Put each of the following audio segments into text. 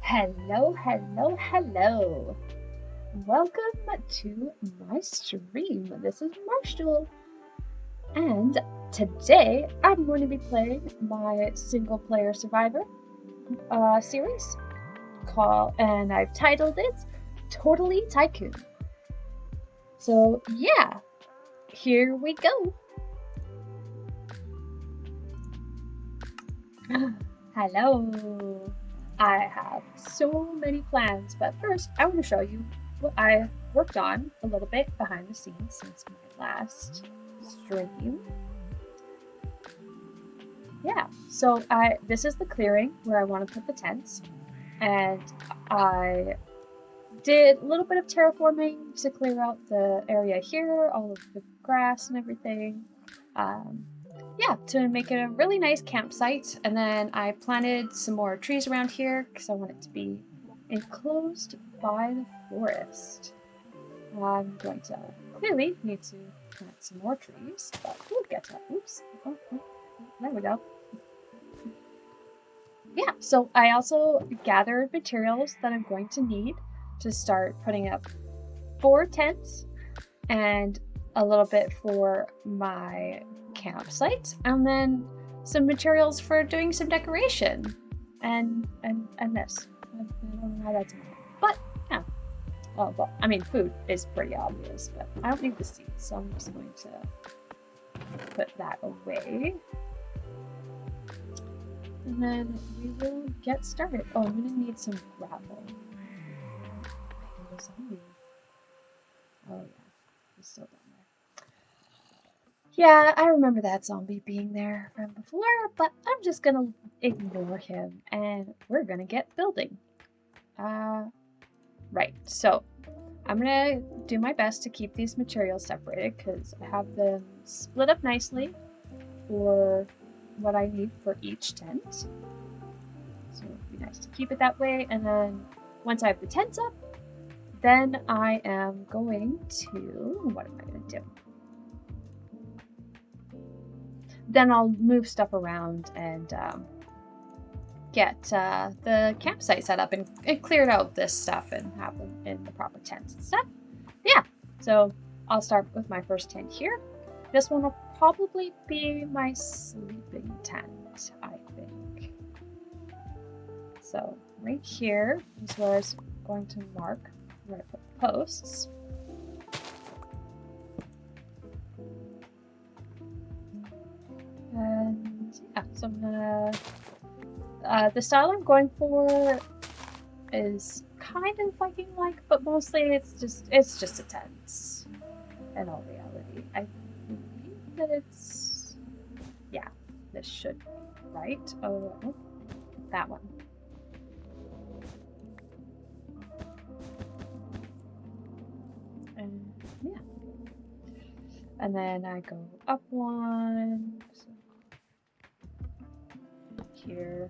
Hello, hello, hello. Welcome to my stream. This is Marshall, and today I'm going to be playing my single player survivor series and I've titled it Totally Tycoon. So, yeah, here we go. Hello. I have so many plans, but first I want to show you what I worked on a little bit behind the scenes since my last stream. Yeah, so this is the clearing where I want to put the tents, and I did a little bit of terraforming to clear out the area here, all of the grass and everything. Yeah, to make it a really nice campsite. And then I planted some more trees around here because I want it to be enclosed by the forest. I'm going to clearly need to plant some more trees, but we'll get to that. Oops. Oh, there we go. Yeah, so I also gathered materials that I'm going to need to start putting up 4 tents and a little bit for my campsite, and then some materials for doing some decoration and this. I don't know how that's going, but yeah. Oh well, I mean food is pretty obvious, but I don't need the seeds, so I'm just going to put that away. And then we will get started. Oh, I'm gonna need some gravel. Oh yeah, he's still down there. Yeah, I remember that zombie being there from before, but I'm just gonna ignore him and we're gonna get building. Right, so I'm gonna do my best to keep these materials separated because I have them split up nicely for what I need for each tent. So it'd be nice to keep it that way, and then once I have the tents up, then I am going to, what am I gonna do? Then I'll move stuff around and get the campsite set up and cleared out this stuff and have them in the proper tents and stuff. Yeah, so I'll start with my first tent here. This one will probably be my sleeping tent, I think. So right here is where I was going to mark where to put the posts. And yeah, so I'm gonna the style I'm going for is kind of Viking-like, but mostly it's just a tent. In all reality, I believe that it's this should be right. Oh, that one. And yeah, and then I go up one so here.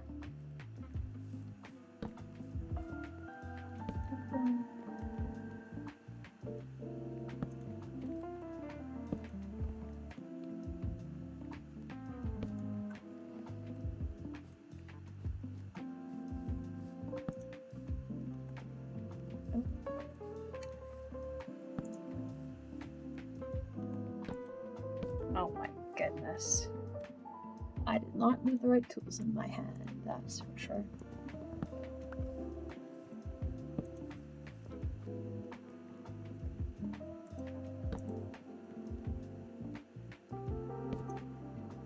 Oh my goodness. I did not have the right tools in my hand, that's for sure.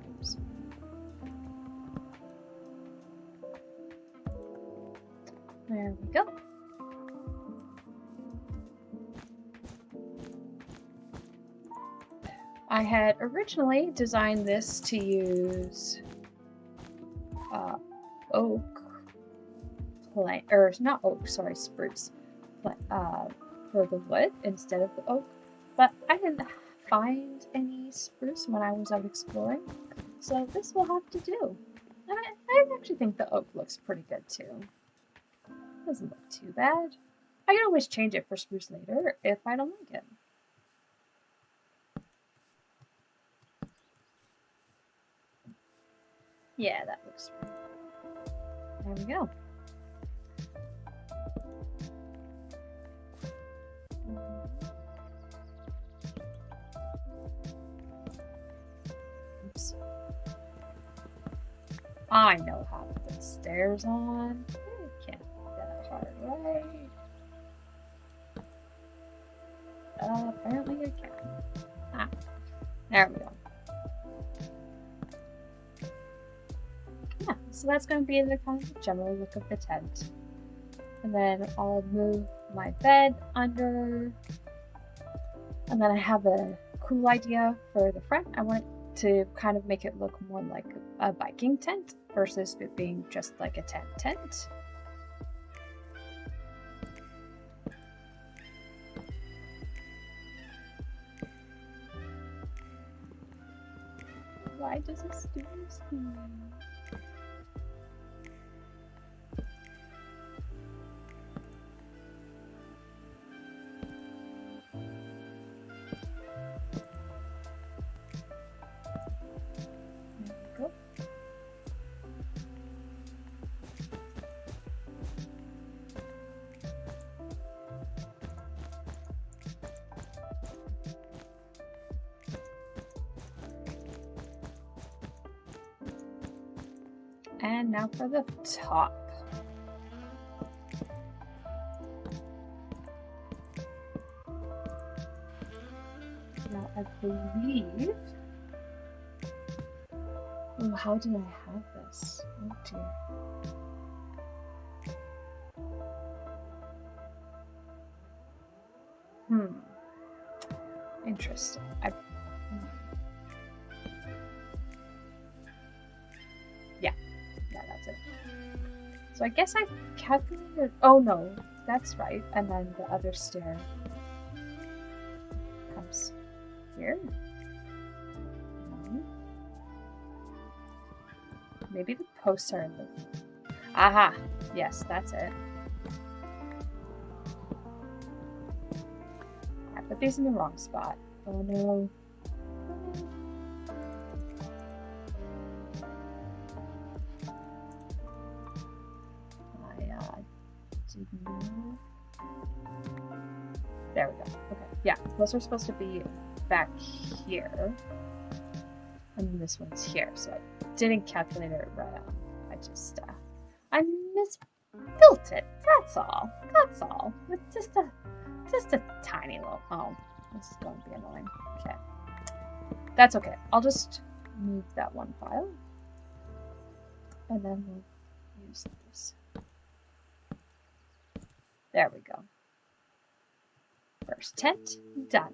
Oops. There we go. I had originally designed this to use oak plank, or not oak, sorry, spruce for the wood instead of the oak, but I didn't find any spruce when I was out exploring, so this will have to do. And I actually think the oak looks pretty good too. Doesn't look too bad. I can always change it for spruce later if I don't like it. Yeah, that looks right. There we go. I know how to put stairs on. You can't be that hard, right? Apparently I can. Ah, there we go. Yeah, so that's going to be the kind of general look of the tent. And then I'll move my bed under. And then I have a cool idea for the front. I want to kind of make it look more like a biking tent versus it being just like a tent. Why does this do this thing? And now for the top. Now I believe... Oh, how did I have this? Oh dear. Interesting. Yeah, that's it. So I guess I calculated... Oh no, that's right. And then the other stair comes here. No. Maybe the posts are in the... Aha! Yes, that's it. I put these in the wrong spot. Oh no. There we go. Okay. Yeah, those are supposed to be back here. And this one's here, so I didn't calculate it right on. I misbuilt it. That's all. That's all. It's just a tiny little... Oh, this is going to be annoying. Okay. That's okay. I'll just move that one file. And then we'll use this. There we go. First tent done.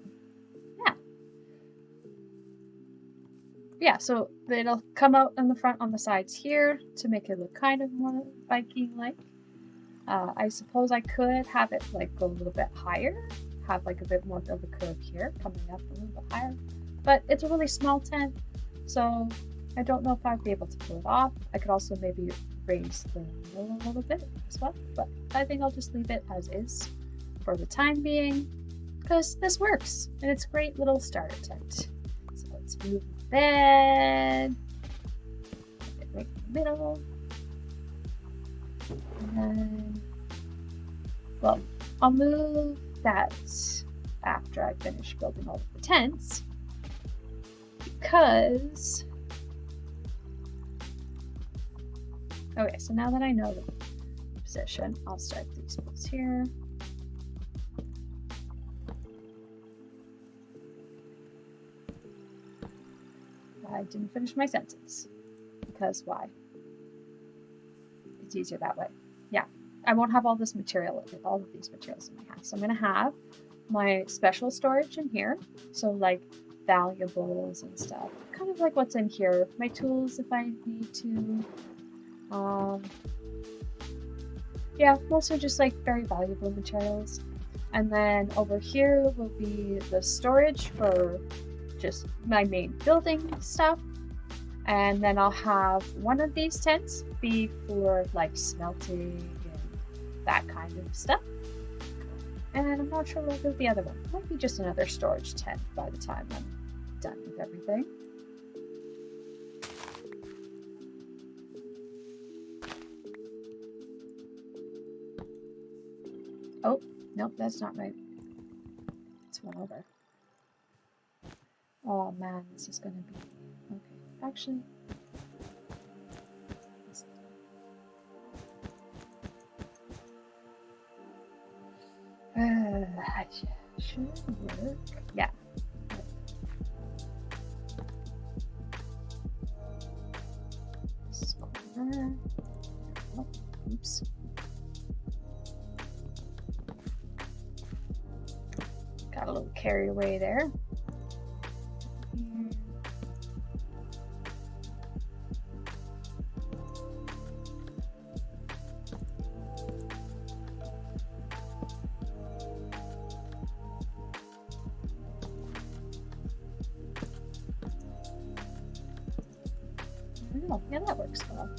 Yeah, so it'll come out in the front on the sides here to make it look kind of more biking-like. I suppose I could have it like go a little bit higher, have like a bit more of a curve here, coming up a little bit higher. But it's a really small tent, so I don't know if I'd be able to pull it off. I could also maybe raise the middle a little bit as well, but I think I'll just leave it as is for the time being, because this works, and it's a great little starter tent. So let's move the bed, right in the middle, and then, well, I'll move that after I finish building all of the tents, because, okay, so now that I know the position, I'll start these ones here. I didn't finish my sentence, because why? It's easier that way. Yeah, I won't have all this material, all of these materials in my house. So I'm going to have my special storage in here, so like valuables and stuff, kind of like what's in here, my tools if I need to. Yeah, mostly just like very valuable materials. And then over here will be the storage for just my main building stuff. And then I'll have one of these tents be for like smelting and that kind of stuff. And I'm not sure what the other one. It might be just another storage tent by the time I'm done with everything. Oh, nope, that's not right. It's one over. Oh man, this is gonna be... Okay, actually... That should work. Yeah. This corner. Oh, oops. Got a little carried away there. Oh, yeah, that works well.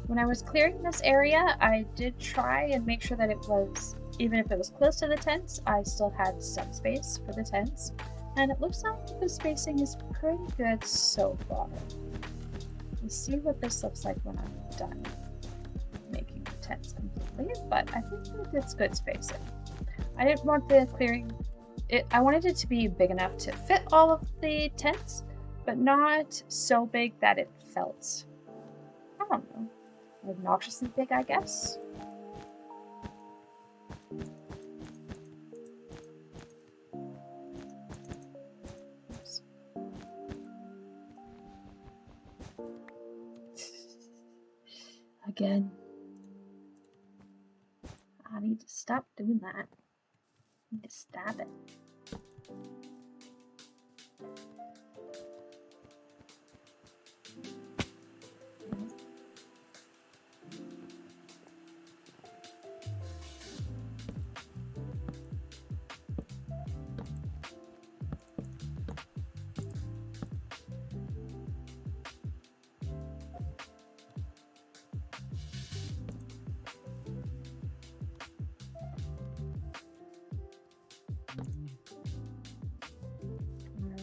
When I was clearing this area, I did try and make sure that it was, even if it was close to the tents, I still had some space for the tents. And it looks like the spacing is pretty good so far. We'll see what this looks like when I'm done making the tents completely, but I think that it's good spacing. I didn't want the clearing, I wanted it to be big enough to fit all of the tents, but not so big that it felt, I don't know, obnoxiously big, I guess. Oops. Again. I need to stop doing that. I need to stop it.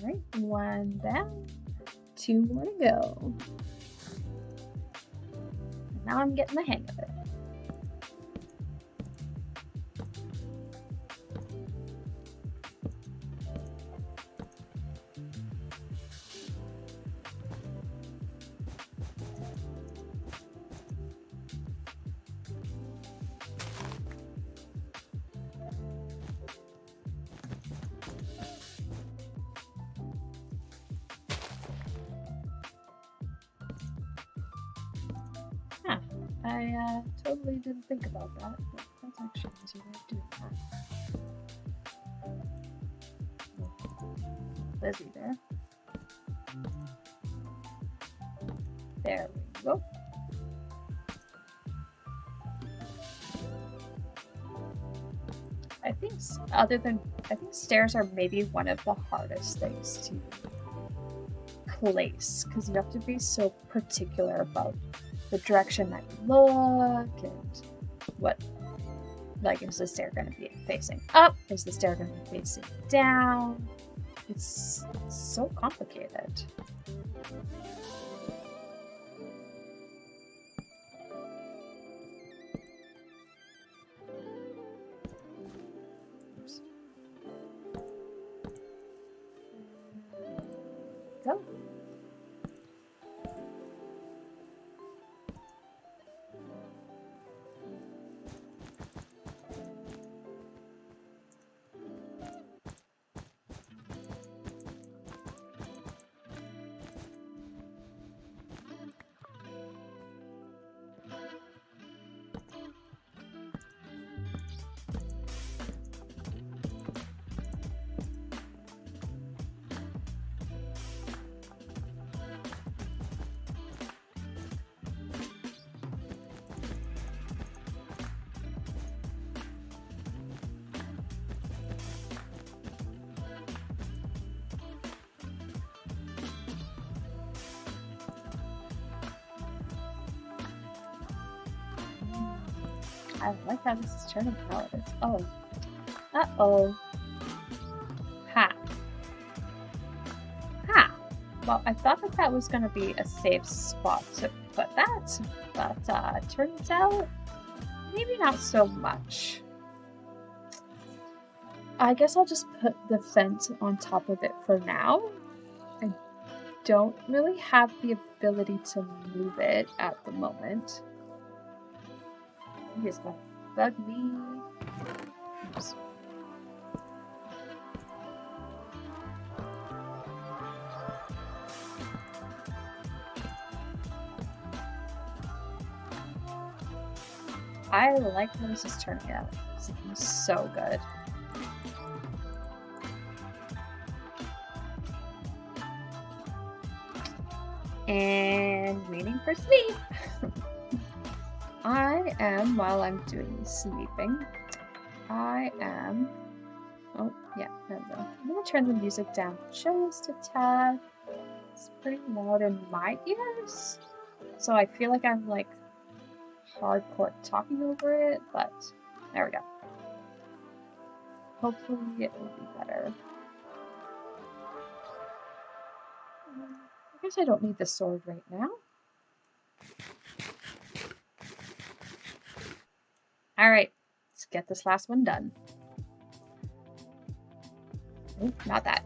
Alright, one down, 2 more to go. Now I'm getting the hang of it. I totally didn't think about that, but that's actually an easy way of doing that. Lizzie there. There we go. I think stairs are maybe one of the hardest things to place, because you have to be so particular about the direction that you look and what, like, is the stair going to be facing up? Is the stair going to be facing down? It's so complicated. Oops. Go. I like how this is turning out. Oh. Uh-oh. Ha. Well, I thought that that was going to be a safe spot to put that, but turns out maybe not so much. I guess I'll just put the fence on top of it for now. I don't really have the ability to move it at the moment. Here's my bug me. Oops. I like how this is turning out. It's looking so good. And waiting for sleep. I am, while I'm doing sleeping, I am, oh yeah, there we go. I'm gonna turn the music down just a tad. It's pretty loud in my ears, so I feel like I'm like hardcore talking over it, but there we go. Hopefully it will be better. I guess I don't need the sword right now. Alright, let's get this last one done. Oh, not that.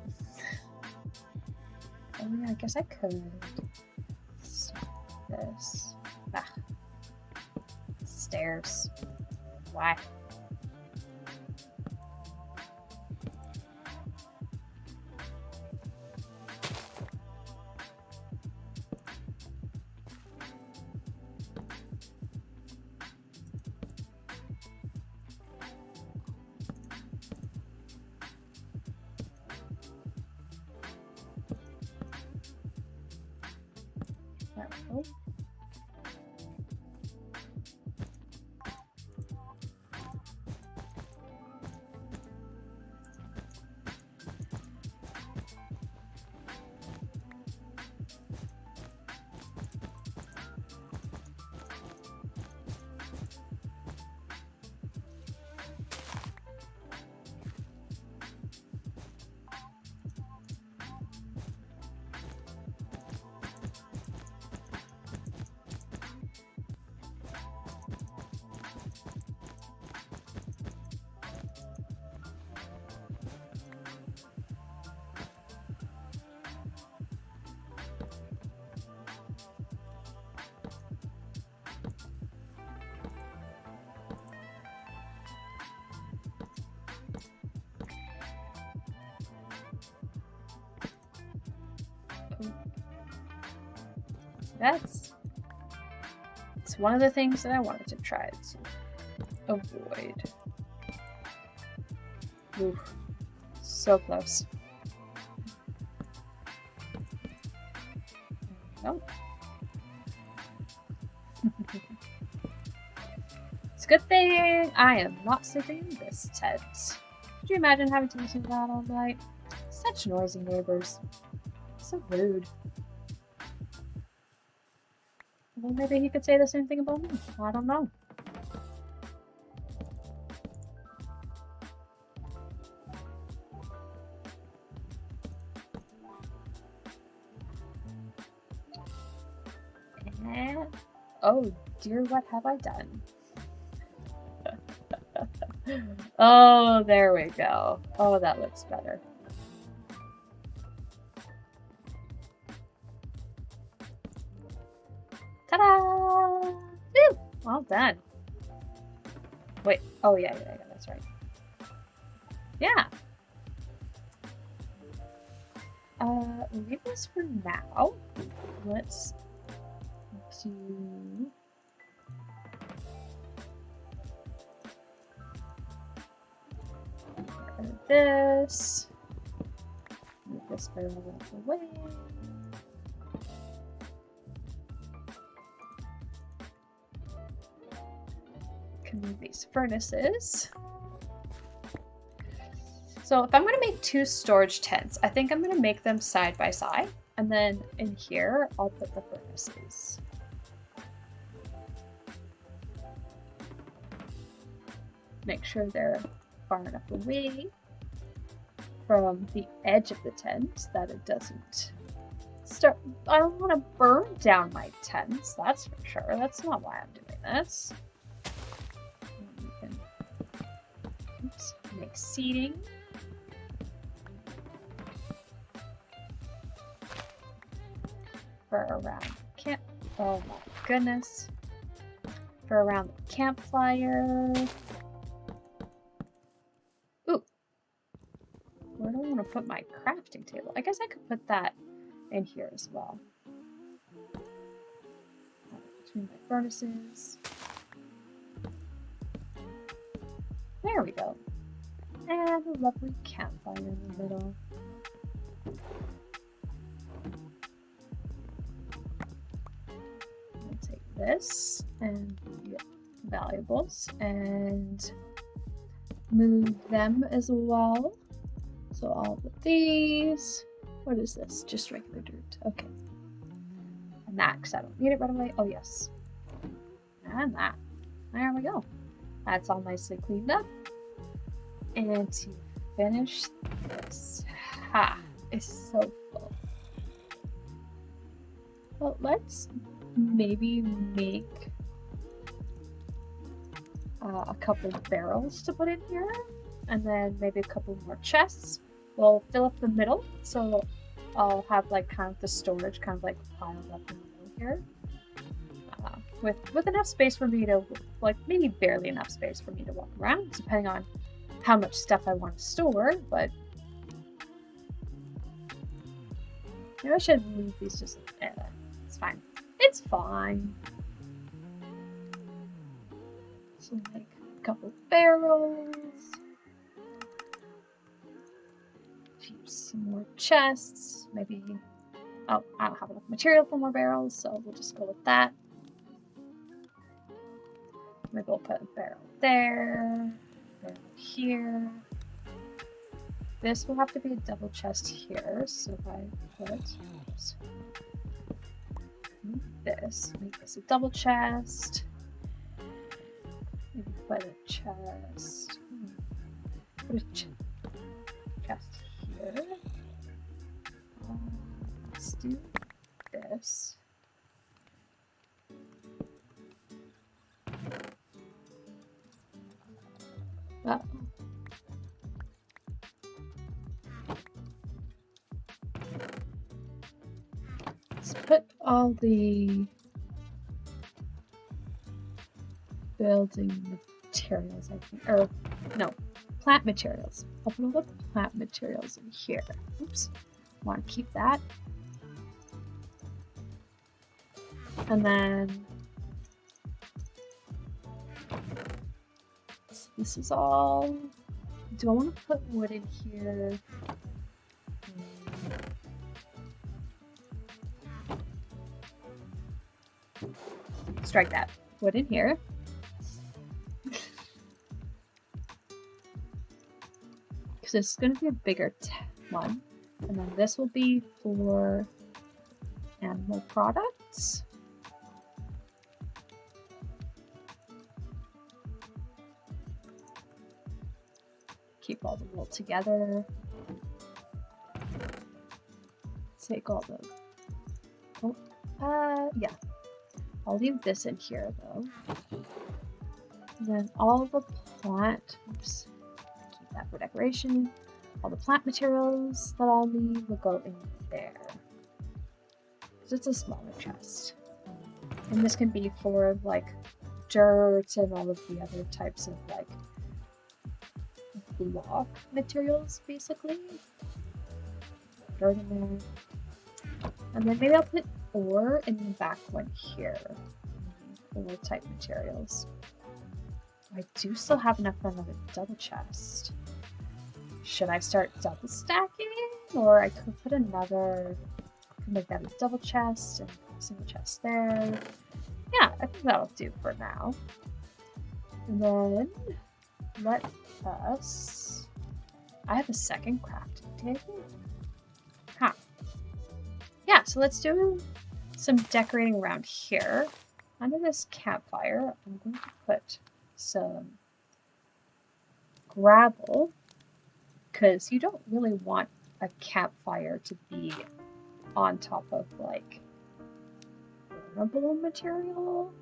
Oh yeah, I guess I could. This. Ah. Stairs. Why? Oh. It's one of the things that I wanted to try to avoid. Oof, so close. Nope. It's a good thing I am not sleeping in this tent. Could you imagine having to listen to that all night? Such noisy neighbors. So rude. Well, maybe he could say the same thing about me. I don't know. And, oh dear, what have I done? Oh, there we go. Oh, that looks better. Ta-da! Woo! Well done. Wait. Oh, yeah, that's right. Yeah. Leave this for now. Let's do... this. Move this further away. Can move these furnaces. So if I'm going to make 2 storage tents, I think I'm going to make them side by side. And then in here, I'll put the furnaces. Make sure they're far enough away from the edge of the tent that it doesn't I don't want to burn down my tents, that's for sure. That's not why I'm doing this. We can, oops, make seating. For around camp. Oh my goodness. For around the campfire. Ooh. Where do I want to put my crafting table? I guess I could put that in here as well. Between my furnaces. There we go. And a lovely campfire in the middle. I'll take this and the valuables and move them as well. So all of these. What is this? Just regular dirt. Okay. And that, because I don't need it right away. Oh, yes. And that. There we go. That's all nicely cleaned up. And to finish this. Ha! It's so full. Well, let's maybe make a couple barrels to put in here. And then maybe a couple more chests. We'll fill up the middle. So I'll have like kind of the storage kind of like piled up in the middle here. With enough space for me to, like maybe barely enough space for me to walk around, depending on how much stuff I want to store, but maybe I should move these just, it's fine. It's fine. So make a couple barrels. Some more chests, maybe, oh, I don't have enough material for more barrels, so we'll just go with that. Maybe we'll put a barrel there, barrel here. This will have to be a double chest here, so if I put this, make this a double chest. Maybe put a chest, put a chest here. Let's do this. Uh-oh. Let's put all the building materials, I think, or no, plant materials. I'll put all the plant materials in here. Oops, want to keep that. And then this is all. Do I want to put wood in here? Strike that. Wood in here. Because this is going to be a bigger one. And then this will be for animal products. Keep all the wool together. Take all the... Oh, yeah. I'll leave this in here, though. And then all the plant... Oops. Keep that for decoration. All the plant materials that I'll need will go in there. Because it's a smaller chest. And this can be for, like, dirt and all of the other types of, like, block materials, basically. Dirt in there. And then maybe I'll put ore in the back one here. Ore type materials. I do still have enough for another double chest. Should I start double stacking? Or I could put another, make that a double chest and a single chest there. Yeah, I think that'll do for now. And then let us... I have a second crafting table? Huh. Yeah, so let's do some decorating around here. Under this campfire, I'm going to put some gravel, because you don't really want a campfire to be on top of like burnable material.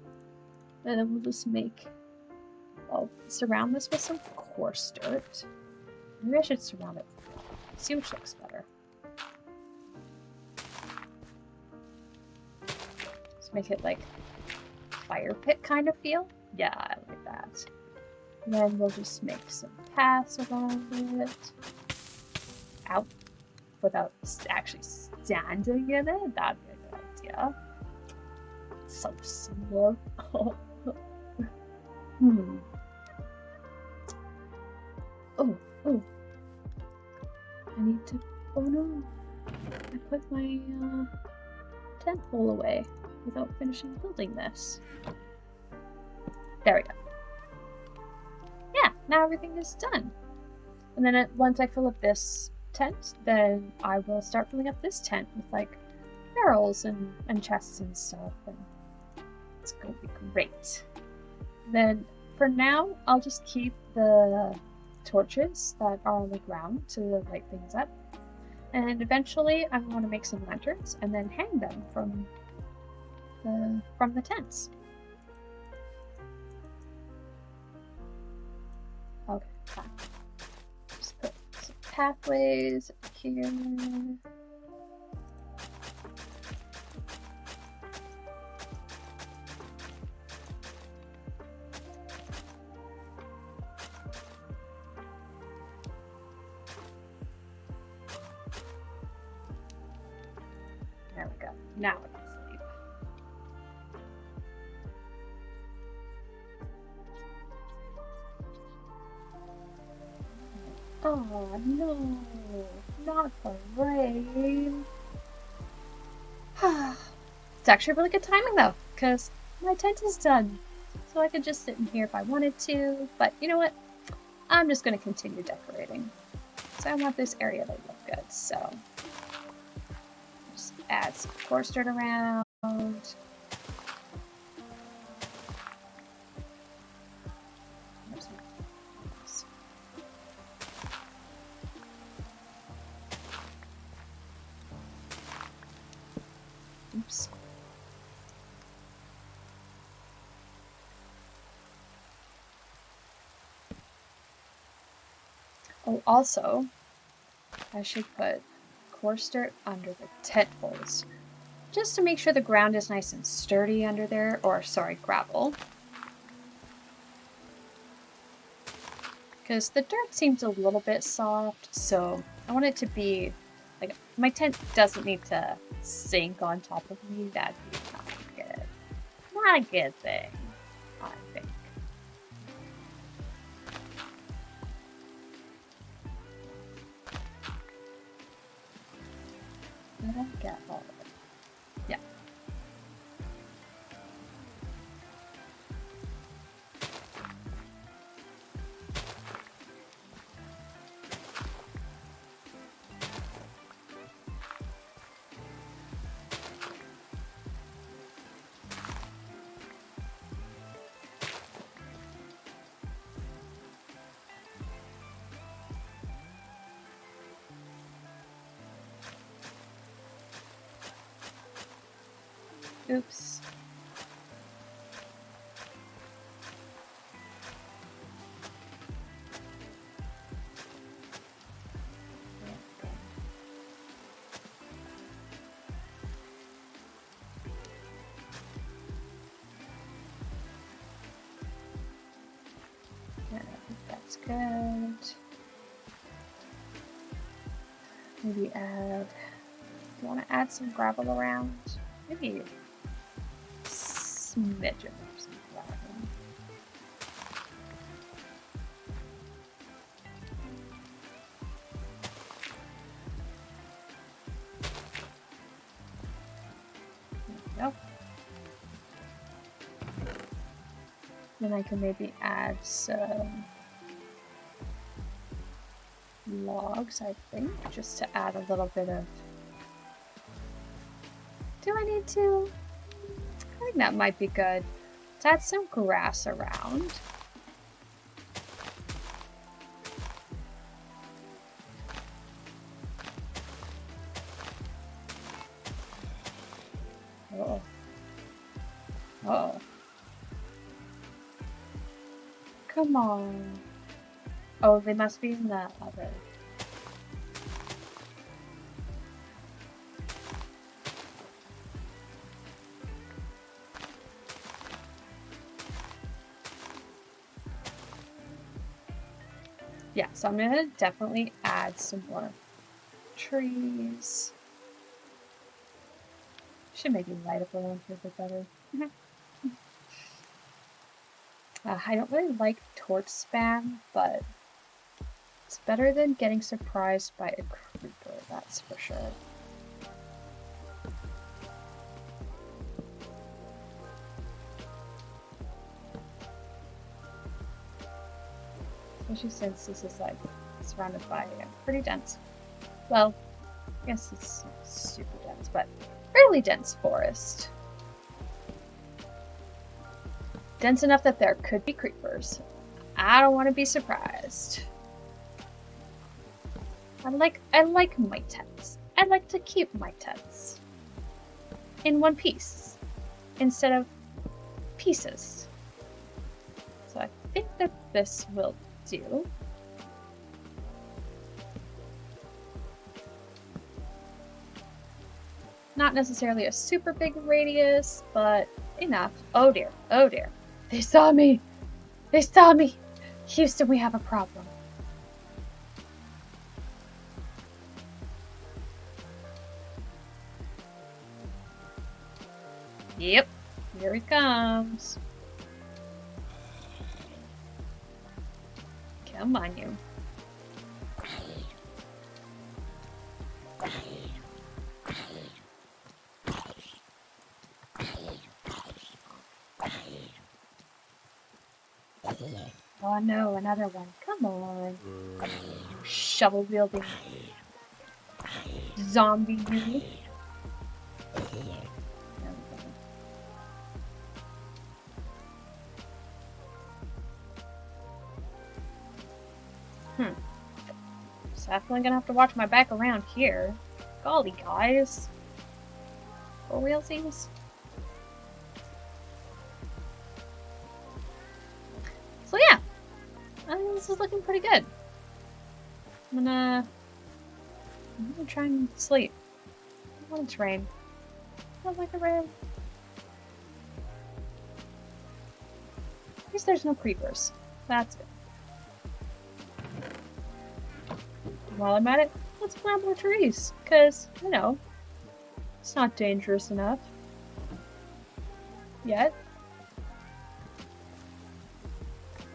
And then we'll just I'll surround this with some coarse dirt. Maybe I should surround it with water. See which looks better. Just make it like fire pit kind of feel. Yeah, I like that. And then we'll just make some paths around it. Out. Without actually standing in it. That'd be a good idea. So simple. Oh. I need to. Oh no. I put my tent pole away without finishing building this. There we go. Yeah, now everything is done. And then once I fill up this tent, then I will start filling up this tent with like barrels and chests and stuff, and it's gonna be great. Then for now, I'll just keep the torches that are on the ground to light things up, and eventually I want to make some lanterns and then hang them from the tents. Okay, fine. Just put some pathways here. There we go. Now I can sleep. Oh no, not the rain. It's actually really good timing though, because my tent is done. So I could just sit in here if I wanted to, but you know what? I'm just going to continue decorating. So I want this area to look good, so just add some coarse dirt around. Oops. Oh, also, I should put coarse dirt under the tent poles, just to make sure the ground is nice and sturdy under there, or sorry, gravel. Because the dirt seems a little bit soft, so I want it to be, like, my tent doesn't need to sink on top of me. That'd be not a good thing, I think. Did I get all of it? Yeah. Oops. Yeah, I think that's good. Maybe add. Do you want to add some gravel around? Maybe smidgen or something. Nope. Then I can maybe add some logs, I think, just to add a little bit of... Do I need to? I think that might be good. Let's add some grass around. Come on. Oh, they must be in the other. Yeah, so I'm gonna definitely add some more trees. Should maybe light up around here a bit better. I don't really like torch spam, but it's better than getting surprised by a creeper, that's for sure. Especially since this is like surrounded by a pretty dense, well, I guess it's not super dense, but fairly dense forest. Dense enough that there could be creepers. I don't want to be surprised. I like my tents. I like to keep my tents in one piece instead of pieces. So I think that this will do. Not necessarily a super big radius, but enough. Oh dear, oh dear. They saw me! They saw me! Houston, we have a problem. Yep, here he comes. Come on, you. Oh no, another one. Come on. Shovel wielding zombie you. So definitely gonna have to watch my back around here. Golly, guys. For realsies. So yeah, I think this is looking pretty good. I'm gonna try and sleep. I want it to rain. I don't like the rain. At least there's no creepers. That's good. While I'm at it, let's plant more trees. Because, you know, it's not dangerous enough. Yet.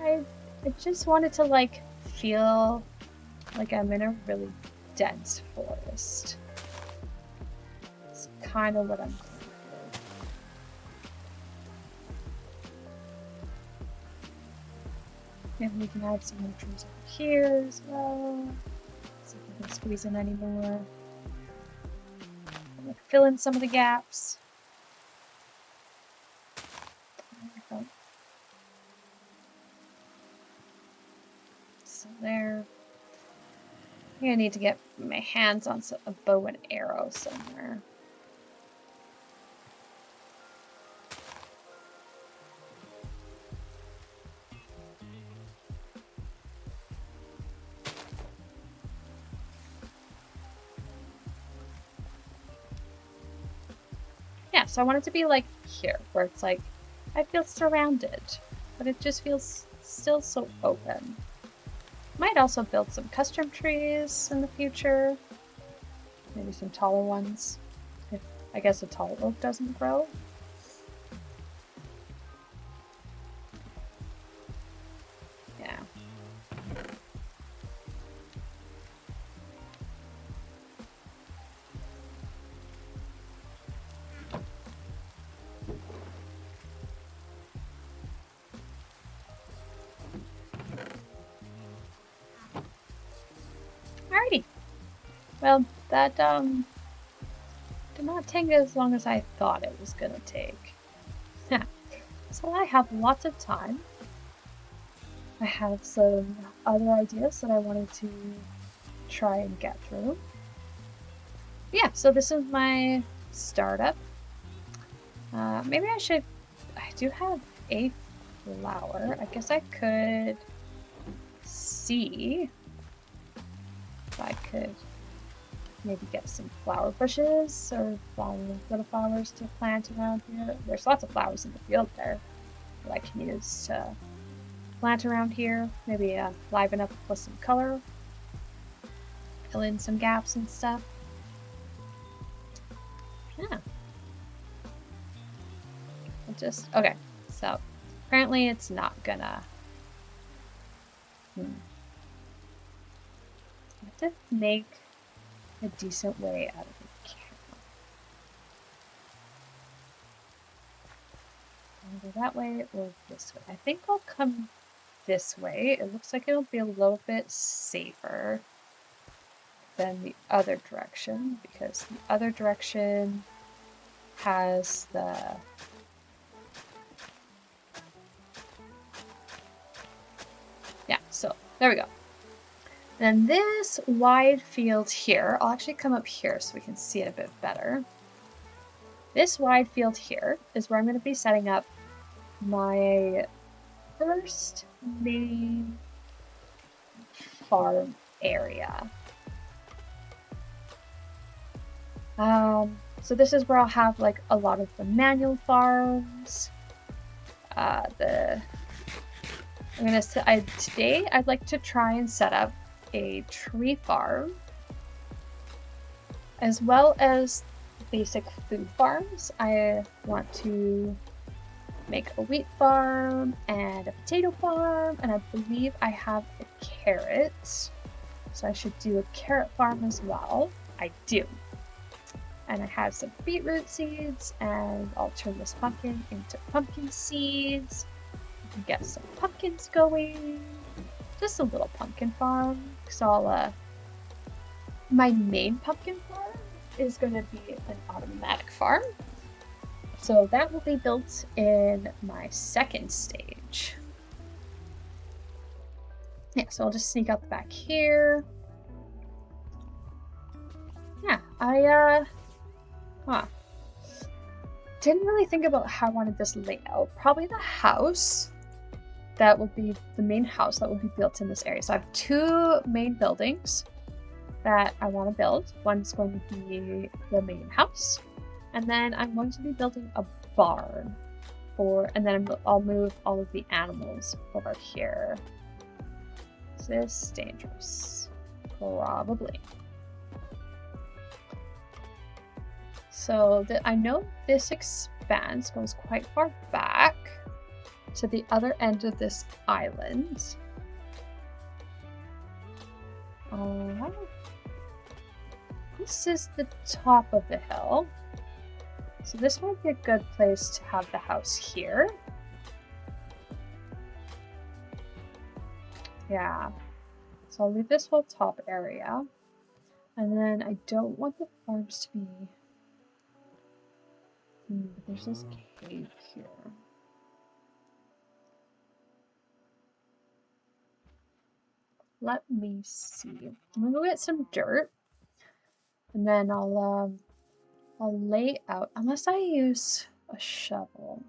I just wanted to, like, feel like I'm in a really dense forest. It's kind of what I'm going for. Maybe we can add some more trees over here as well. See if we can squeeze in any more. Like, fill in some of the gaps. There we go. So there. I'm gonna need to get my hands on a bow and arrow somewhere. Yeah, so I want it to be like here, where it's like, I feel surrounded, but it just feels still so open. Might also build some custom trees in the future. Maybe some taller ones. If I guess a tall oak doesn't grow. Yeah. Alrighty. Well, that did not take as long as I thought it was gonna take. So I have lots of time. I have some other ideas that I wanted to try and get through. Yeah, so this is my startup. Maybe I do have a flower. I guess I could see if I could maybe get some flower bushes or little flowers to plant around here. There's lots of flowers in the field there that I can use to plant around here. Maybe liven up with some color, fill in some gaps and stuff. Yeah. Okay, so apparently it's not gonna. I have to make a decent way out of the camera. Either that way or this way. I think I'll come this way. It looks like it'll be a little bit safer than the other direction, because the other direction has the so there we go. Then this wide field here, I'll actually come up here so we can see it a bit better. This wide field here is where I'm going to be setting up my first main farm area. So this is where I'll have like a lot of the manual farms. Today I'd like to try and set up a tree farm, as well as basic food farms. I want to make a wheat farm and a potato farm, and I believe I have a carrot, so I should do a carrot farm as well. I do. And I have some beetroot seeds, and I'll turn this pumpkin into pumpkin seeds. Get some pumpkins going. Just a little pumpkin farm. So my main pumpkin farm is going to be an automatic farm. So that will be built in my second stage. Yeah, so I'll just sneak out the back here. Yeah, didn't really think about how I wanted this laid out. Probably the house. That will be the main house that will be built in this area. So I have two main buildings that I want to build. One's going to be the main house, and then I'm going to be building a barn and then I'll move all of the animals over here. Is this dangerous? Probably. So I know this expanse goes quite far back to the other end of this island. This is the top of the hill. So this might be a good place to have the house here. Yeah. So I'll leave this whole top area. And then I don't want the farms to be... there's this cave here. Let me see. I'm gonna go get some dirt, and then I'll lay out, unless I use a shovel.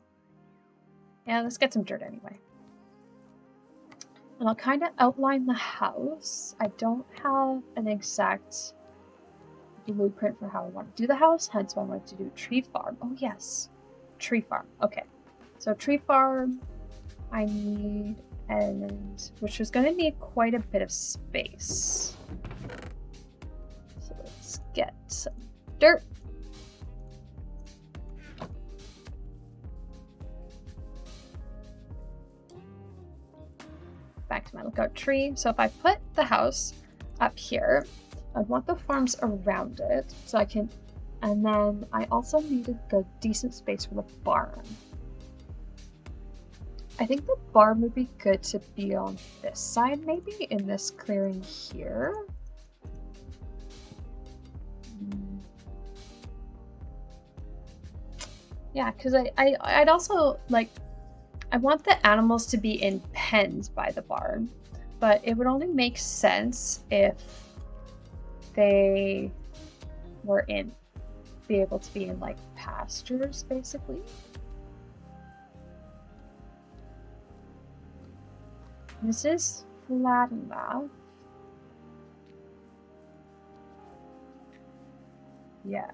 Yeah, let's get some dirt anyway. And I'll kind of outline the house. I don't have an exact blueprint for how I want to do the house, hence why I wanted to do a tree farm. Oh yes, tree farm. Okay, so tree farm I need, which is going to need quite a bit of space. So let's get some dirt. Back to my lookout tree. So if I put the house up here, I'd want the farms around it so I can, and then I also need a good decent space for the barn. I think the barn would be good to be on this side, maybe in this clearing here. Yeah, because I'd also like, I want the animals to be in pens by the barn, but it would only make sense if they were be able to be in like pastures, basically. This is flat enough. Yeah.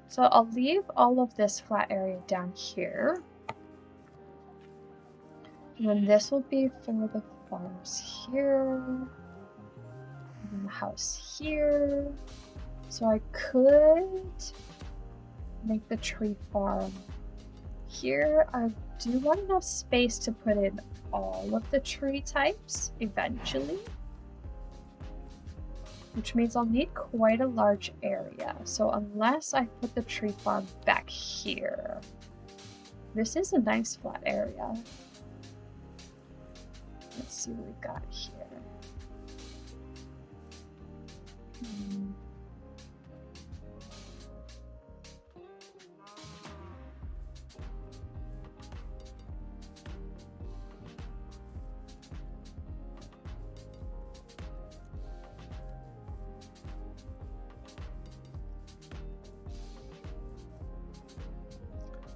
So I'll leave all of this flat area down here. And then this will be for the farms here. And then the house here. So I could make the tree farm here. I do want enough space to put in all of the tree types eventually. Which means I'll need quite a large area. So unless I put the tree farm back here. This is a nice flat area. Let's see what we got here.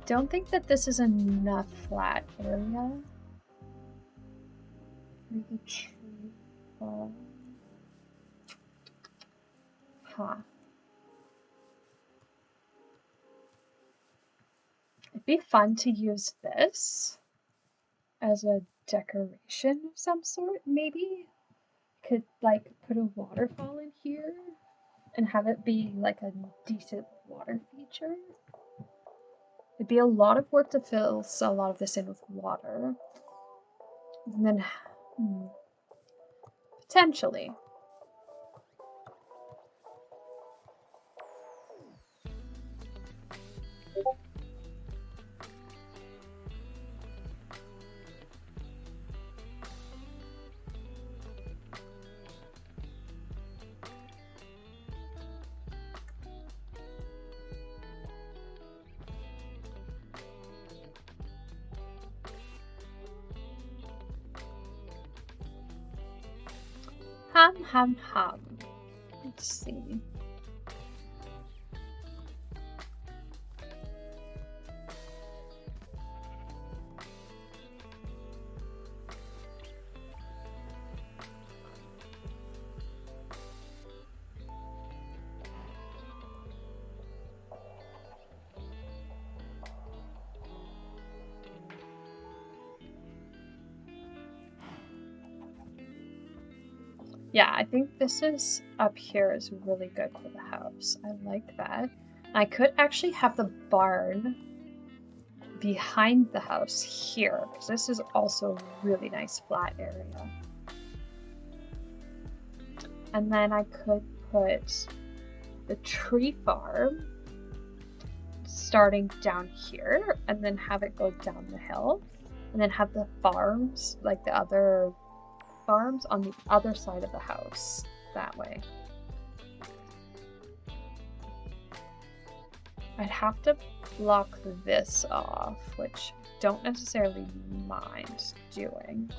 Don't think that this is enough flat area for the tree farm. Huh. It'd be fun to use this as a decoration of some sort, maybe. Could like put a waterfall in here and have it be like a decent water feature. It'd be a lot of work to fill a lot of this in with water. And then, potentially. Hum. Let's see. Yeah, I think this is up here is really good for the house. I like that. I could actually have the barn behind the house here, because this is also a really nice flat area. And then I could put the tree farm starting down here, and then have it go down the hill, and then have the farms, like the other farms on the other side of the house that way. I'd have to block this off, which don't necessarily mind doing.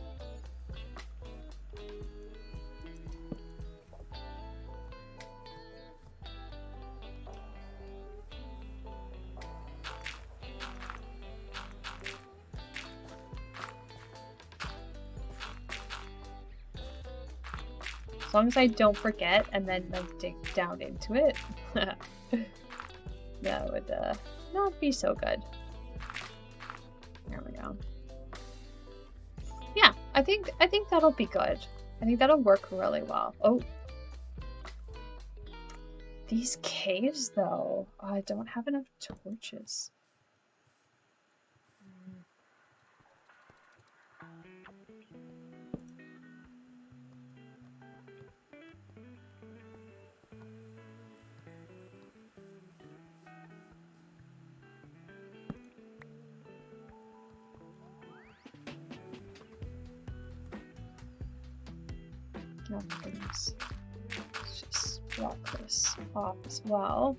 As long as I don't forget and then like dig down into it, that would not be so good. There we go. Yeah, I think that'll be good. I think that'll work really well. Oh, these caves though, I don't have enough torches. No, please. Let's just block this off as well.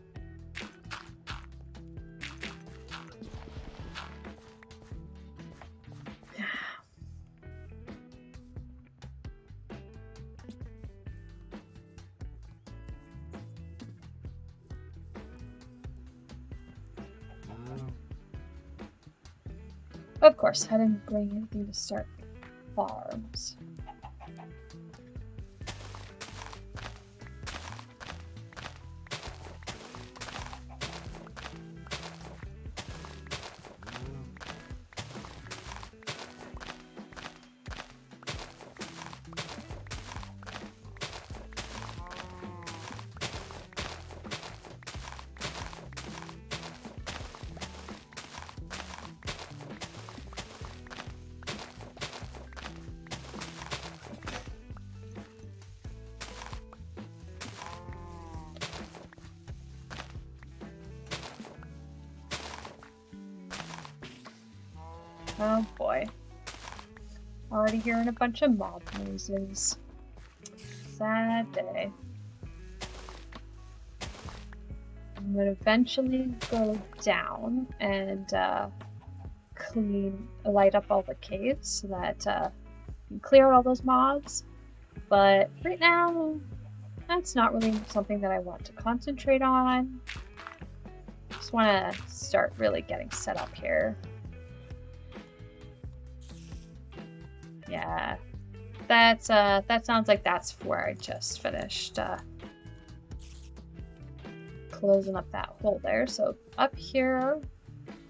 Of course, I didn't bring anything to start farms. Oh boy. Already hearing a bunch of mob noises. Sad day. I'm gonna eventually go down and light up all the caves so that you can clear out all those mobs. But right now, that's not really something that I want to concentrate on. Just want to start really getting set up here. Yeah, that sounds like that's where I just finished closing up that hole there. So up here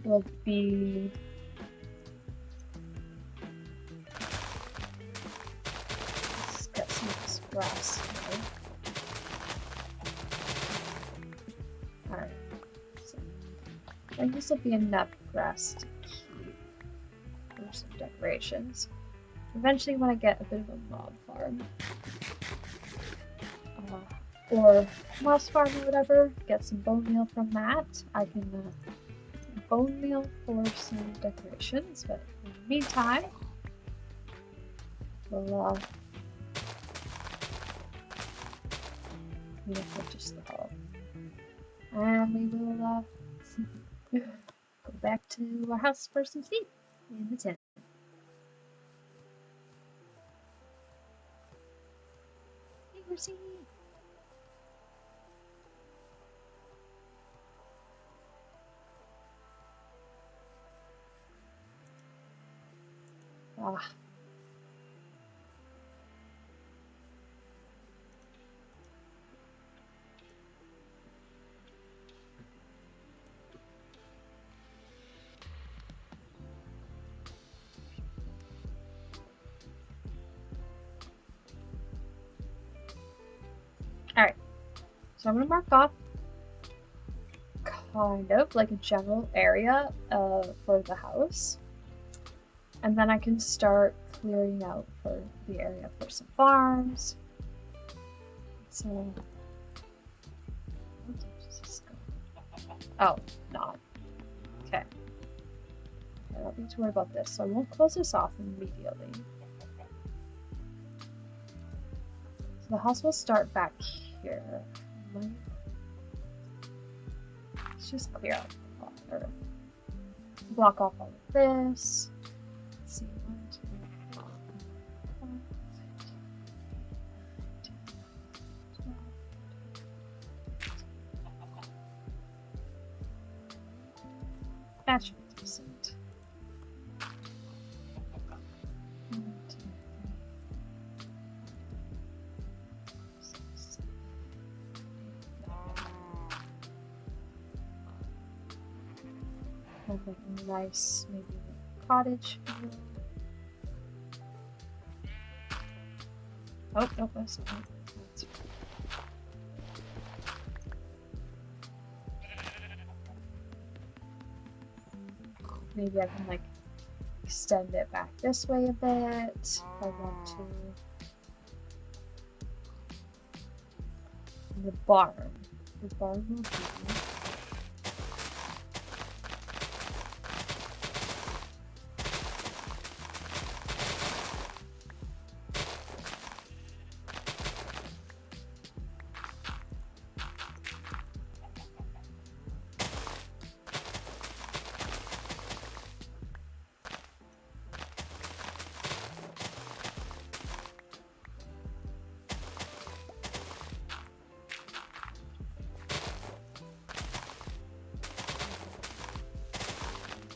will be let's get some of this grass here. Alright. So I think this will be enough grass to keep for some decorations. Eventually when I get a bit of a mob farm. Or moss farm or whatever, get some bone meal from that. I can bone meal for some decorations, but in the meantime, we'll purchase the hull. And we will go back to our house for some sleep in the tent. Hey, Mercy! Ah. Alright, so I'm going to mark off kind of like a general area for the house. And then I can start clearing out for the area for some farms. So, oh, not. Okay. I don't need to worry about this, so I won't close this off immediately. So the house will start back here. Let's just clear out or block off all of this. Let's see, 1, 2, 3, 4, 5, 6, 7, 8, 9, 10. That should be decent. 1, 2, 3, 4, 6, 7, 8, 9. Have like a nice, maybe cottage view. Oh, no, that's not. Maybe I can like extend it back this way a bit if I want to. The barn. The barn will be.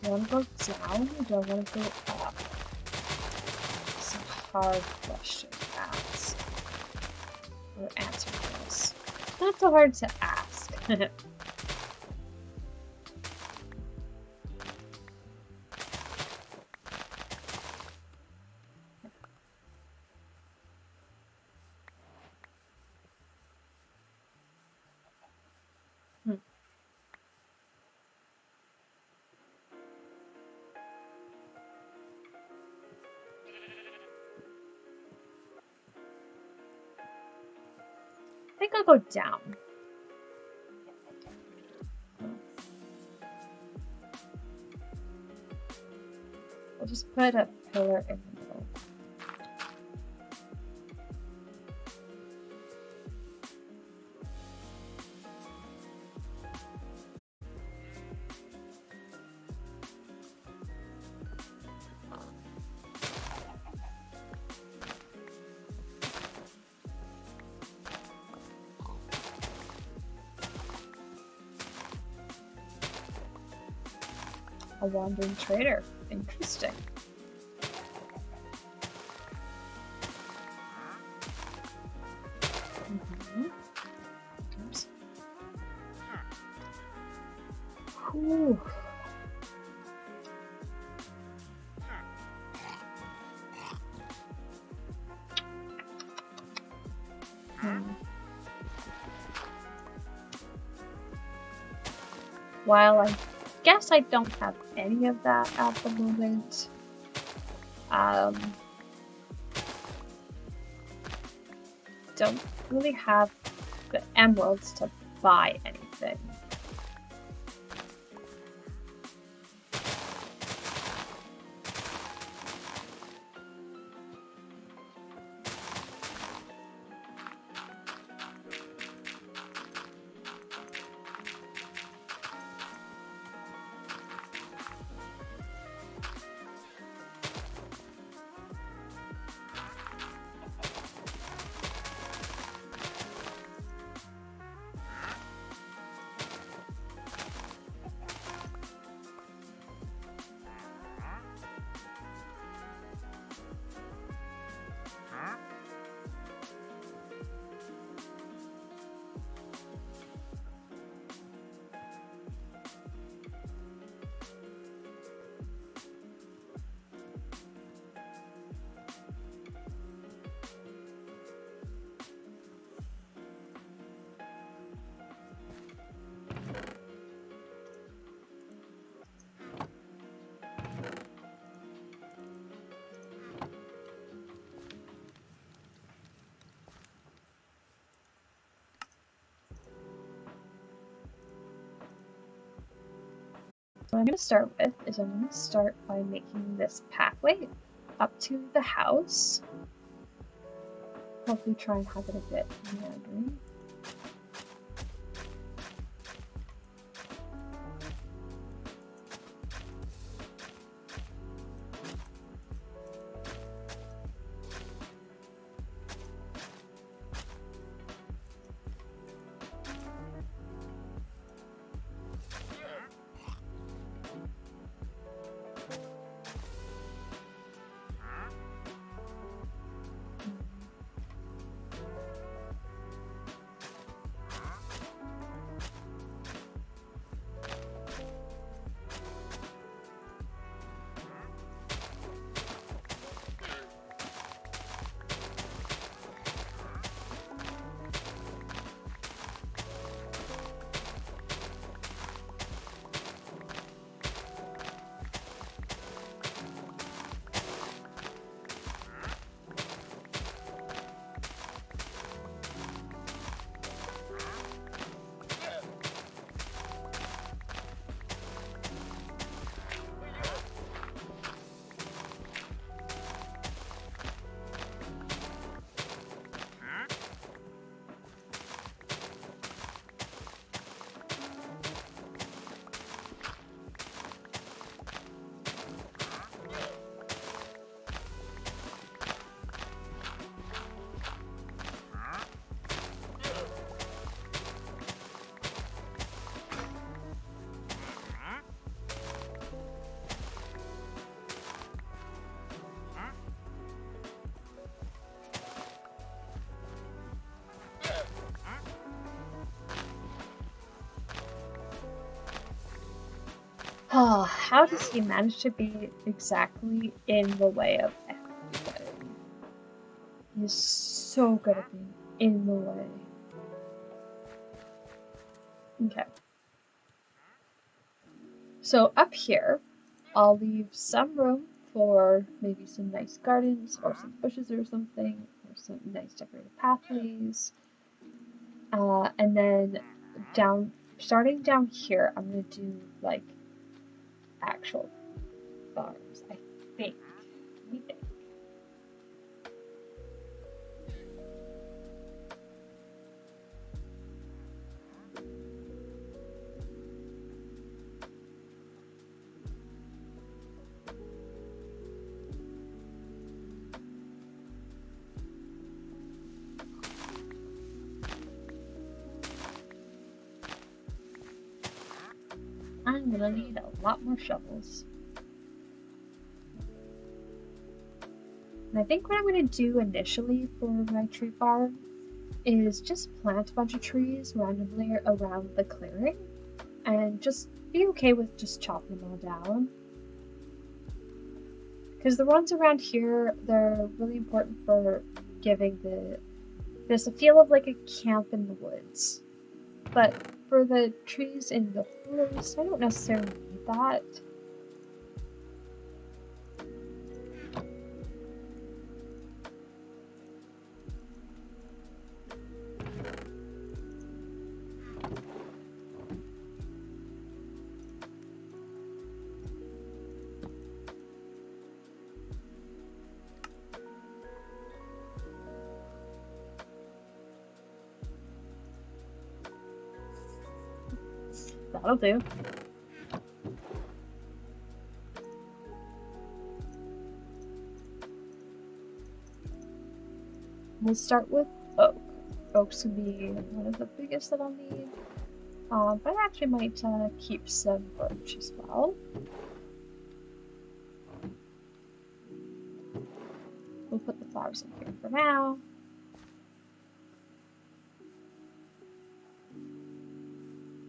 Do I want to go down or do I want to go up? It's a hard question to ask. Or answer this. Not so hard to ask. I think I'll go down. We'll just put a pillar in the middle. A wandering trader. Interesting. Oops. Whew. While I guess I don't have any of that at the moment, don't really have the emeralds to buy anything. What I'm going to start with is I'm going to start by making this pathway up to the house. Hopefully try and have it a bit meandering. Oh, how does he manage to be exactly in the way of everybody? He's so good at being in the way. Okay. So up here, I'll leave some room for maybe some nice gardens or some bushes or something, or some nice decorated pathways. And then starting down here, I'm gonna do like actual farms. I think. Let me think. I'm gonna need a lot more shovels. And I think what I'm gonna do initially for my tree farm is just plant a bunch of trees randomly around the clearing and just be okay with just chopping them all down. Because the ones around here, they're really important for giving there's a feel of like a camp in the woods. But for the trees in the forest, I don't necessarily need that. That'll do. We'll start with oak. Oak's gonna be one of the biggest that I'll need. But I actually might keep some birch as well. We'll put the flowers in here for now.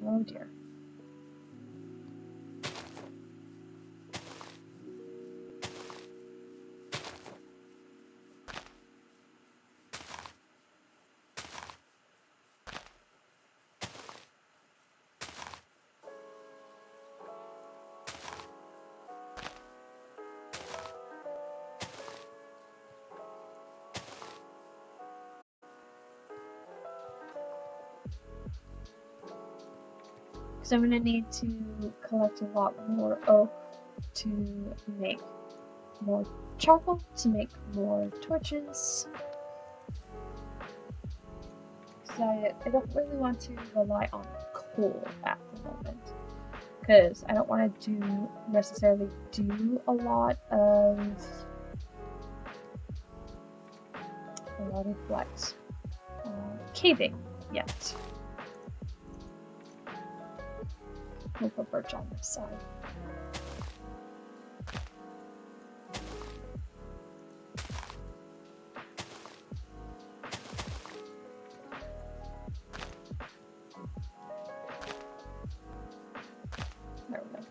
Oh dear. So I'm going to need to collect a lot more oak to make more charcoal, to make more torches. So I don't really want to rely on coal at the moment, because I don't want to necessarily do a lot of what caving yet. We'll put birch on this side. There we go.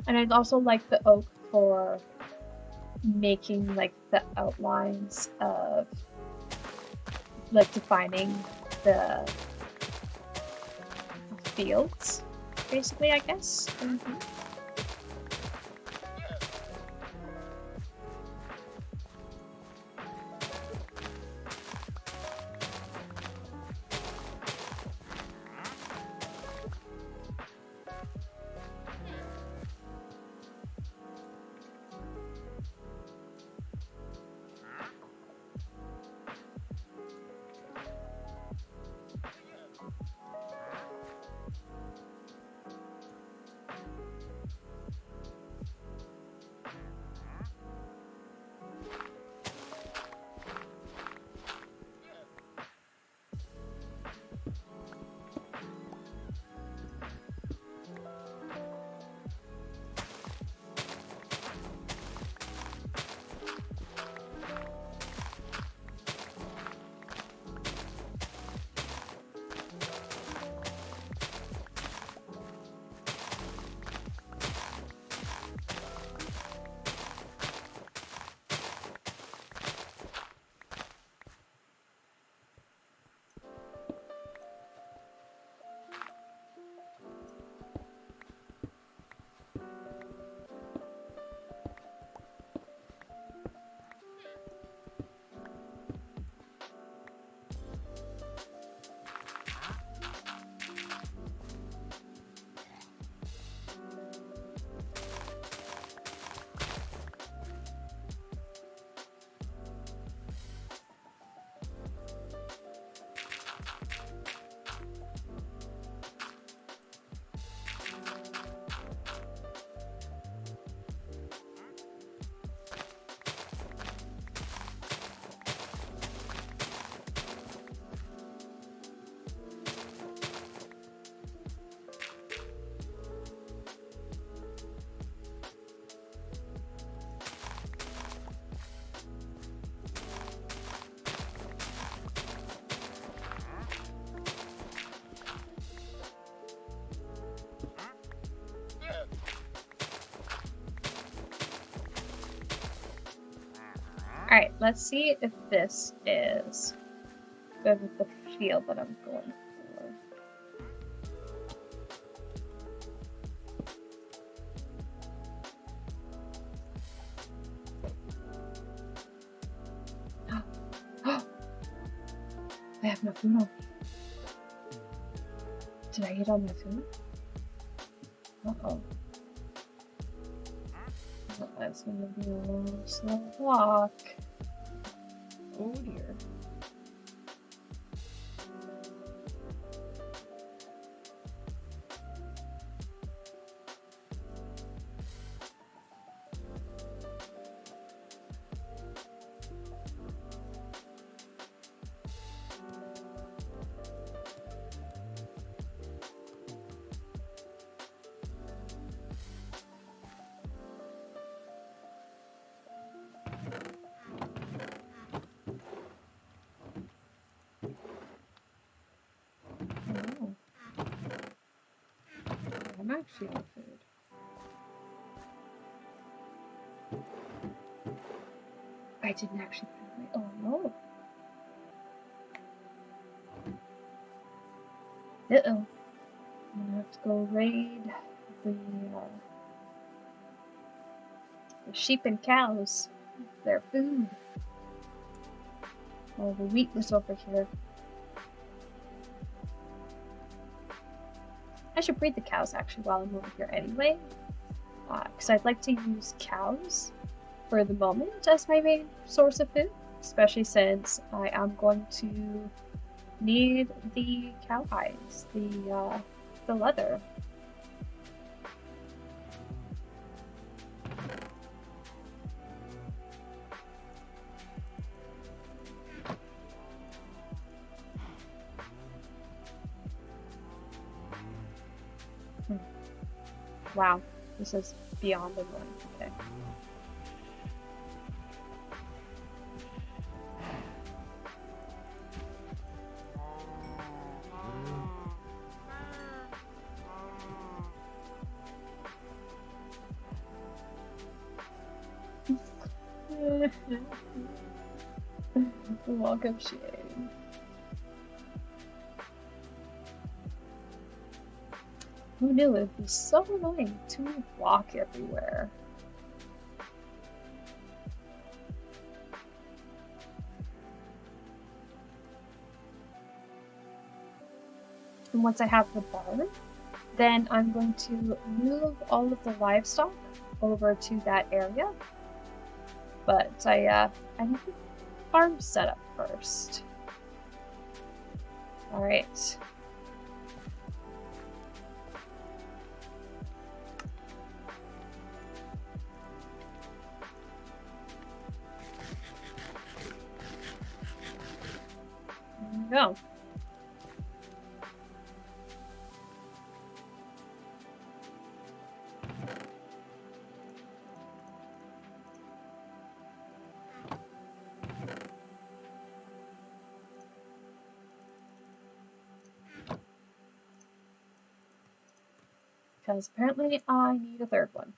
And I'd also like the oak for making like the outlines of like defining the fields, basically, I guess. Alright, let's see if this is good with the field that I'm going for. I have no food on me. Did I eat all my food? Uh-oh. That's gonna be a long, slow walk. Oh dear. I'm actually out of food. I didn't actually find my. Oh no. Uh-oh. I'm gonna have to go raid the sheep and cows. Their food. All the wheat was over here. I should breed the cows actually while I'm over here anyway. Because I'd like to use cows for the moment as my main source of food. Especially since I am going to need the cow hides, the leather. Wow, this is beyond annoying. Okay. Welcome, Shane. Who knew it would be so annoying to walk everywhere? And once I have the barn, then I'm going to move all of the livestock over to that area. But I need the farm set up first. All right. There we go. Because apparently I need a third one.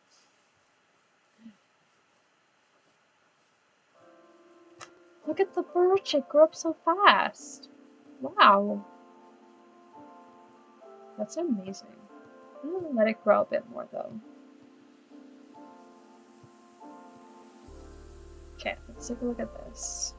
Look at the birch, it grew up so fast. Wow. That's amazing. I'm gonna let it grow a bit more though. Okay, let's take a look at this.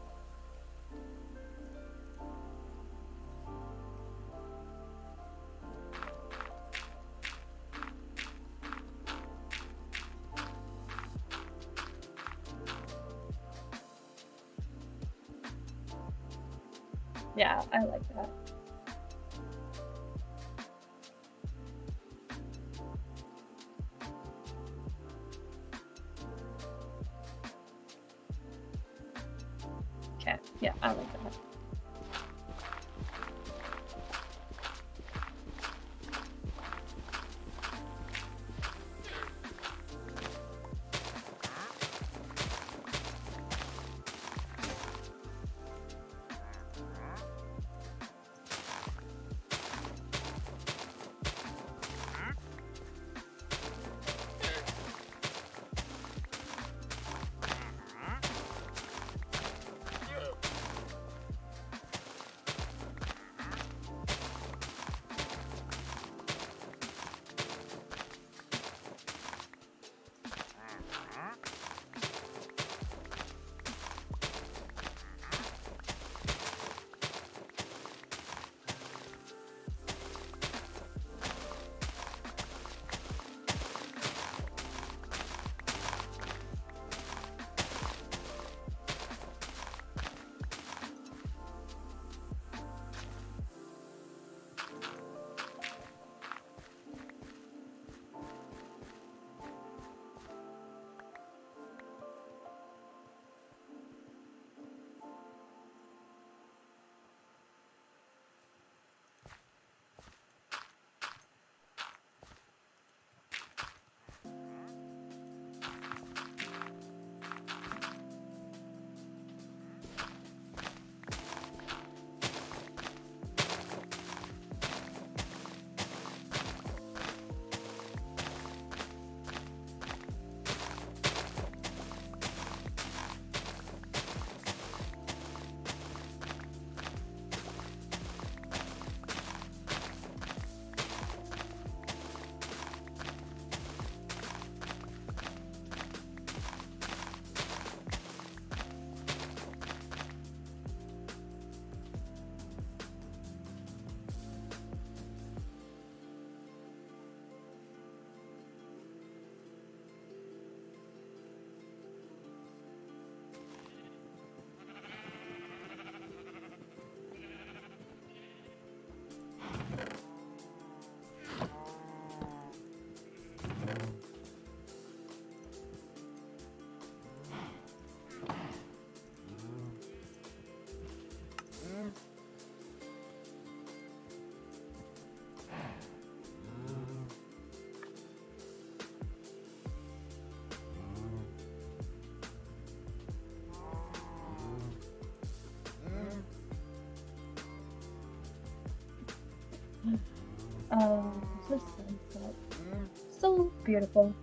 Yeah, I like that. Okay, yeah, I like that. The sunset. So beautiful.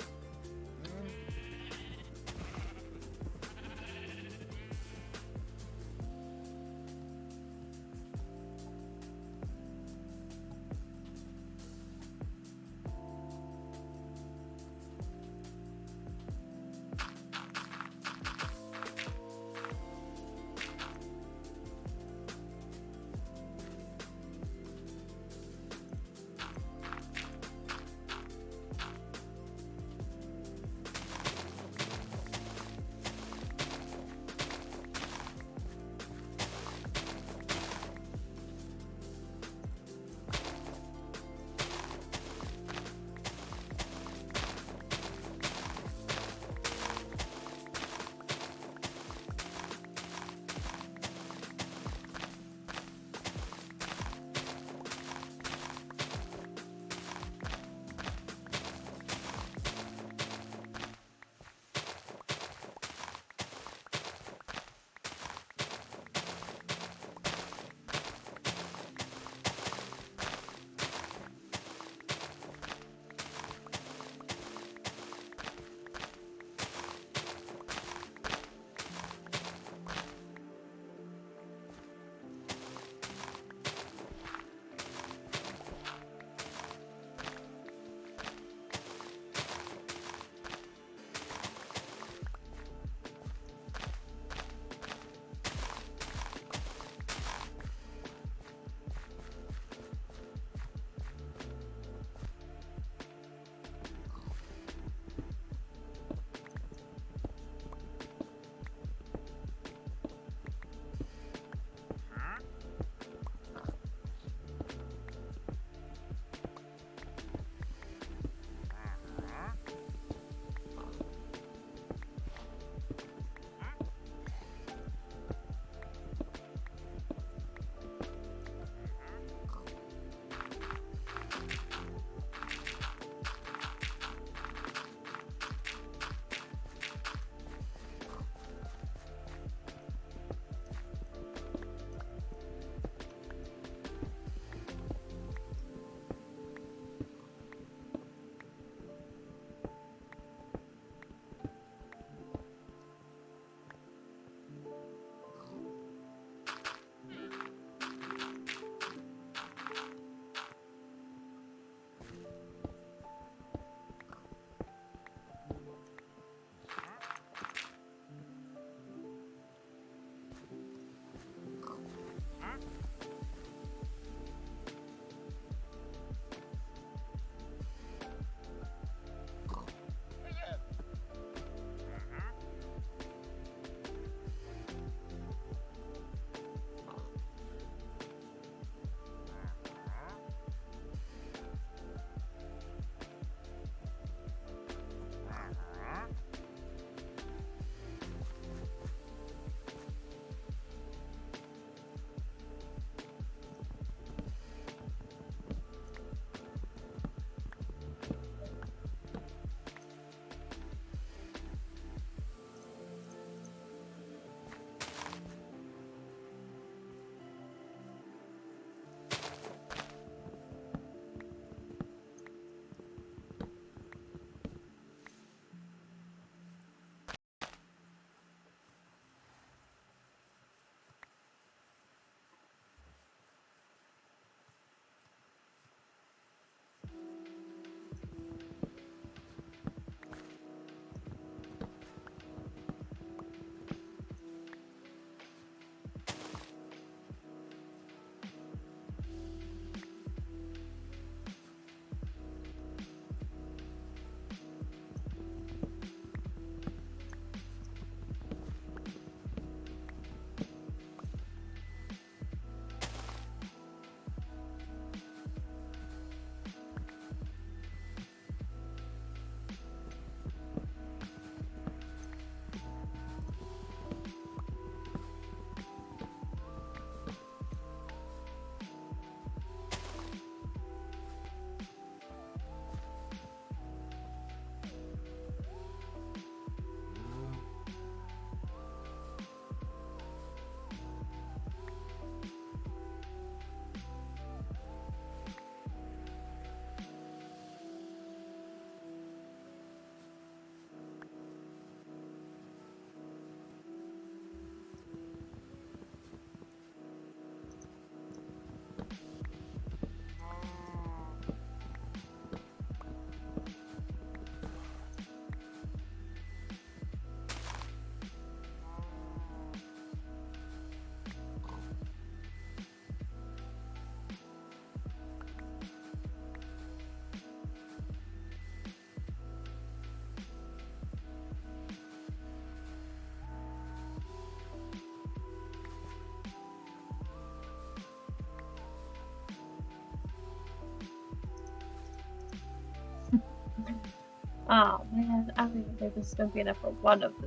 Oh man, I don't even think this is gonna be enough for one of the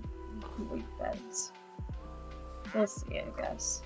wheat beds. We'll see, I guess.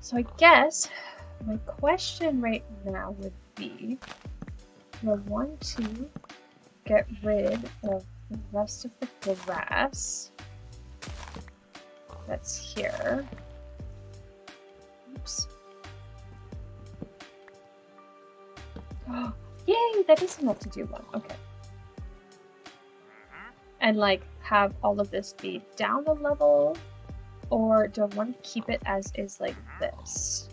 So I guess my question right now would be, do I want to get rid of the rest of the grass that's here? Oops. Oh, yay! That is enough to do one. Okay. And like have all of this be down a level, or do I want to keep it as is like this?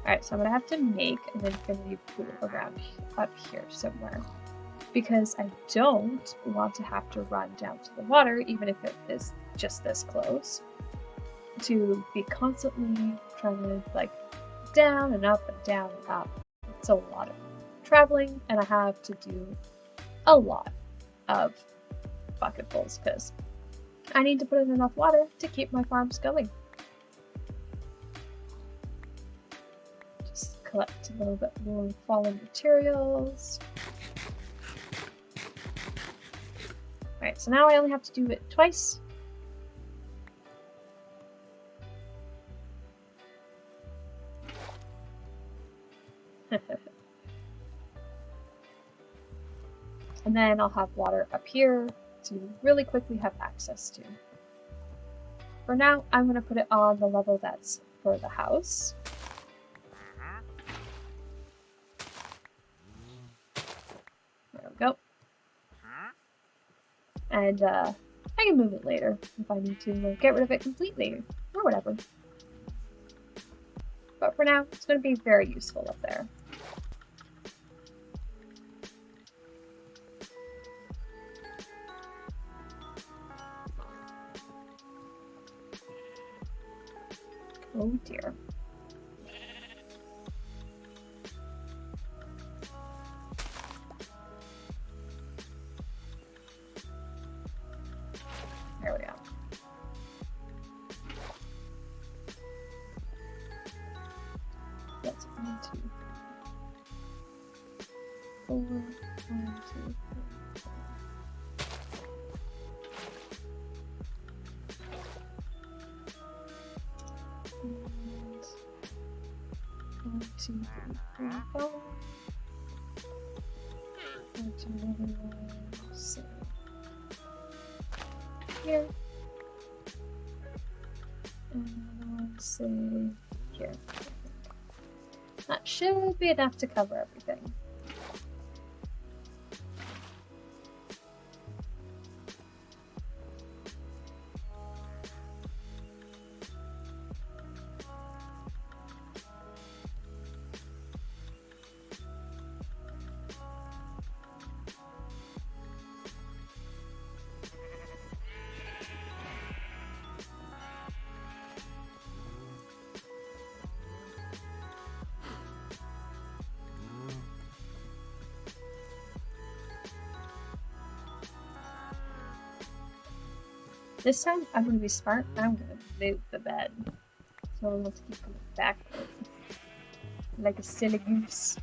Alright, so I'm gonna have to make an infinity pool around up here somewhere, because I don't want to have to run down to the water, even if it is just this close, to be constantly trying to like down and up and down and up. It's a lot of traveling, and I have to do a lot of bucketfuls because I need to put in enough water to keep my farms going. Just collect a little bit more fallen materials. Alright, so now I only have to do it twice. And then I'll have water up here to really quickly have access to. For now, I'm going to put it on the level that's for the house. There we go. And I can move it later if I need to get rid of it completely or whatever. But for now, it's going to be very useful up there. Oh dear. There we go. That's 1, 2, 4, 1, 2, 3, 4. And 1, 2, 3, 4, 5. 1, 2, 6. Here. And another one, say, here. That should be enough to cover everything. This time, I'm going to be smart, and I'm going to move the bed. So I'm going to keep coming back like a silly goose.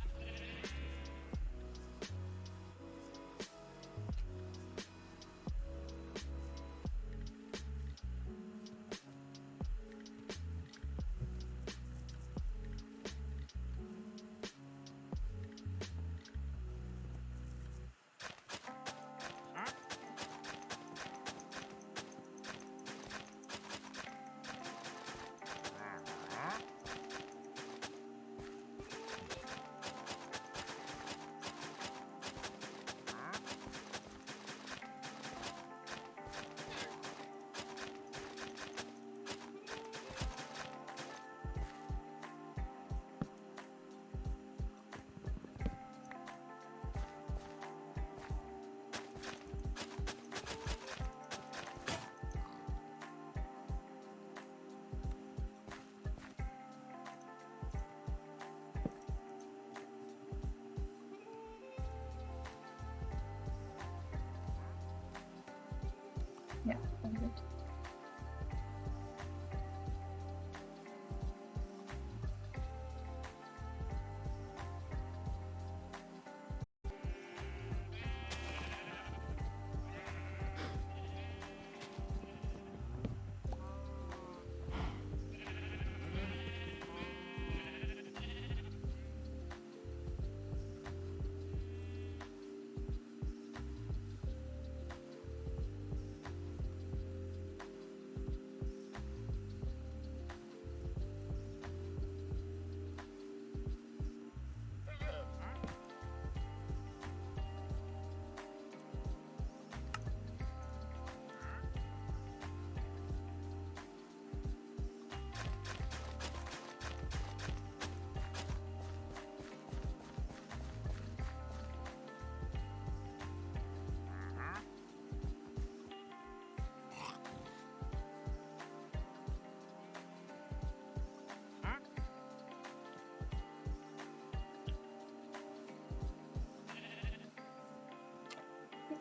500.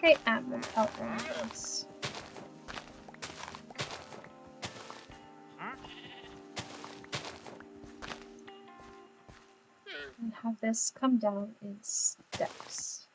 Okay, I'm gonna outline this. And have this come down in steps.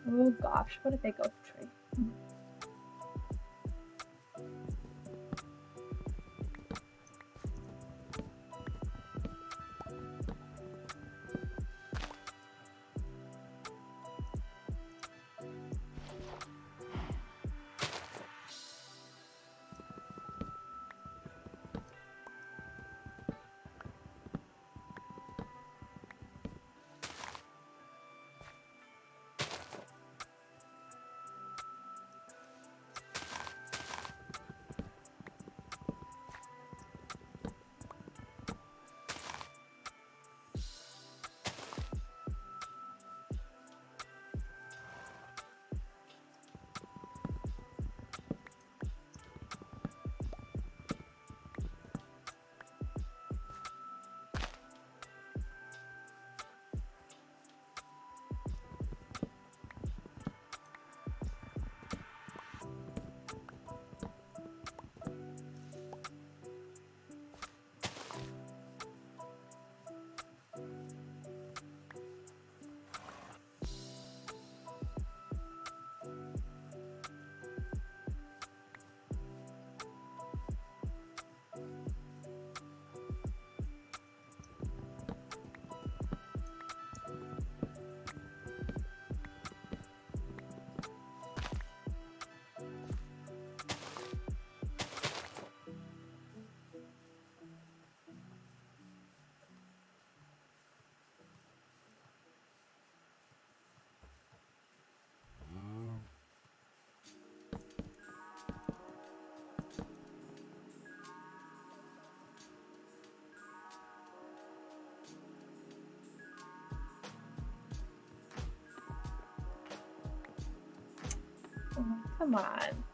Oh gosh, what a big oak tree. Oh, come on.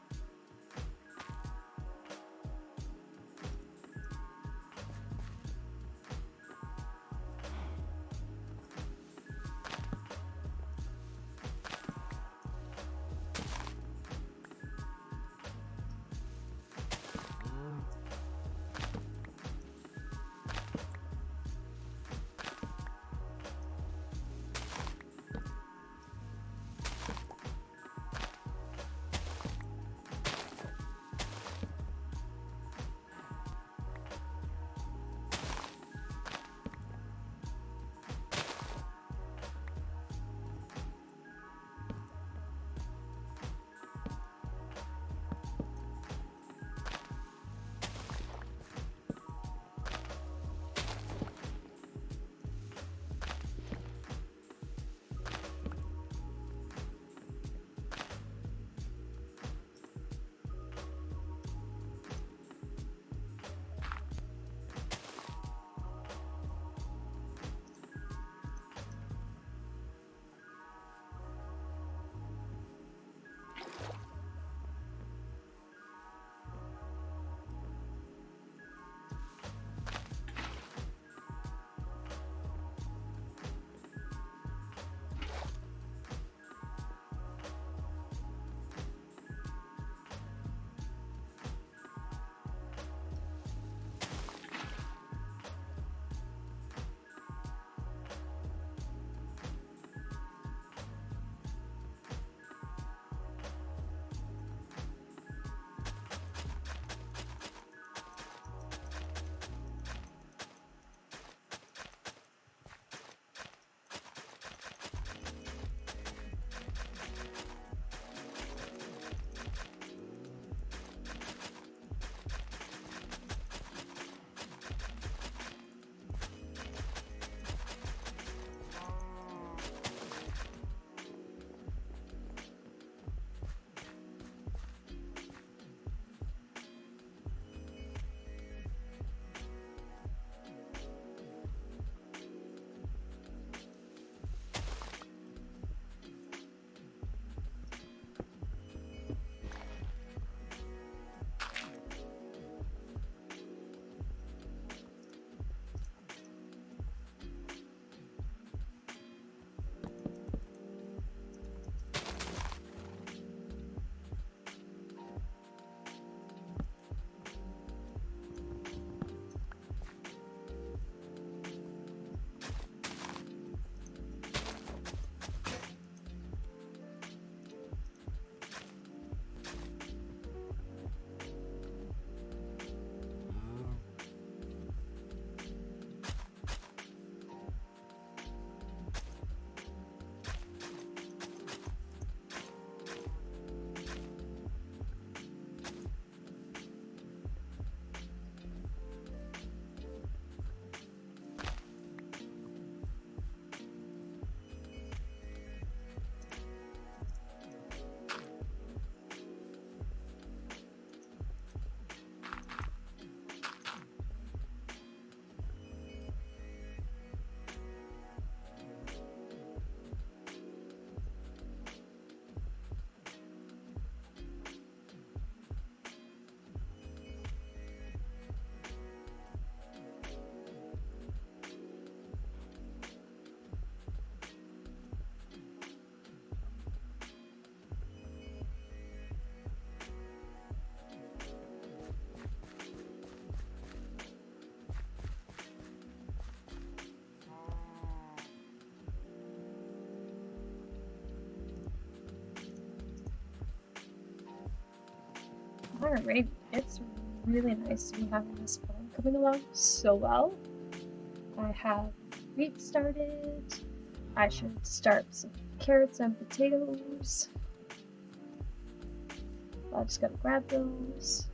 Alright, it's really nice to be having this farm coming along so well. I have wheat started. I should start some carrots and potatoes. I just gotta grab those.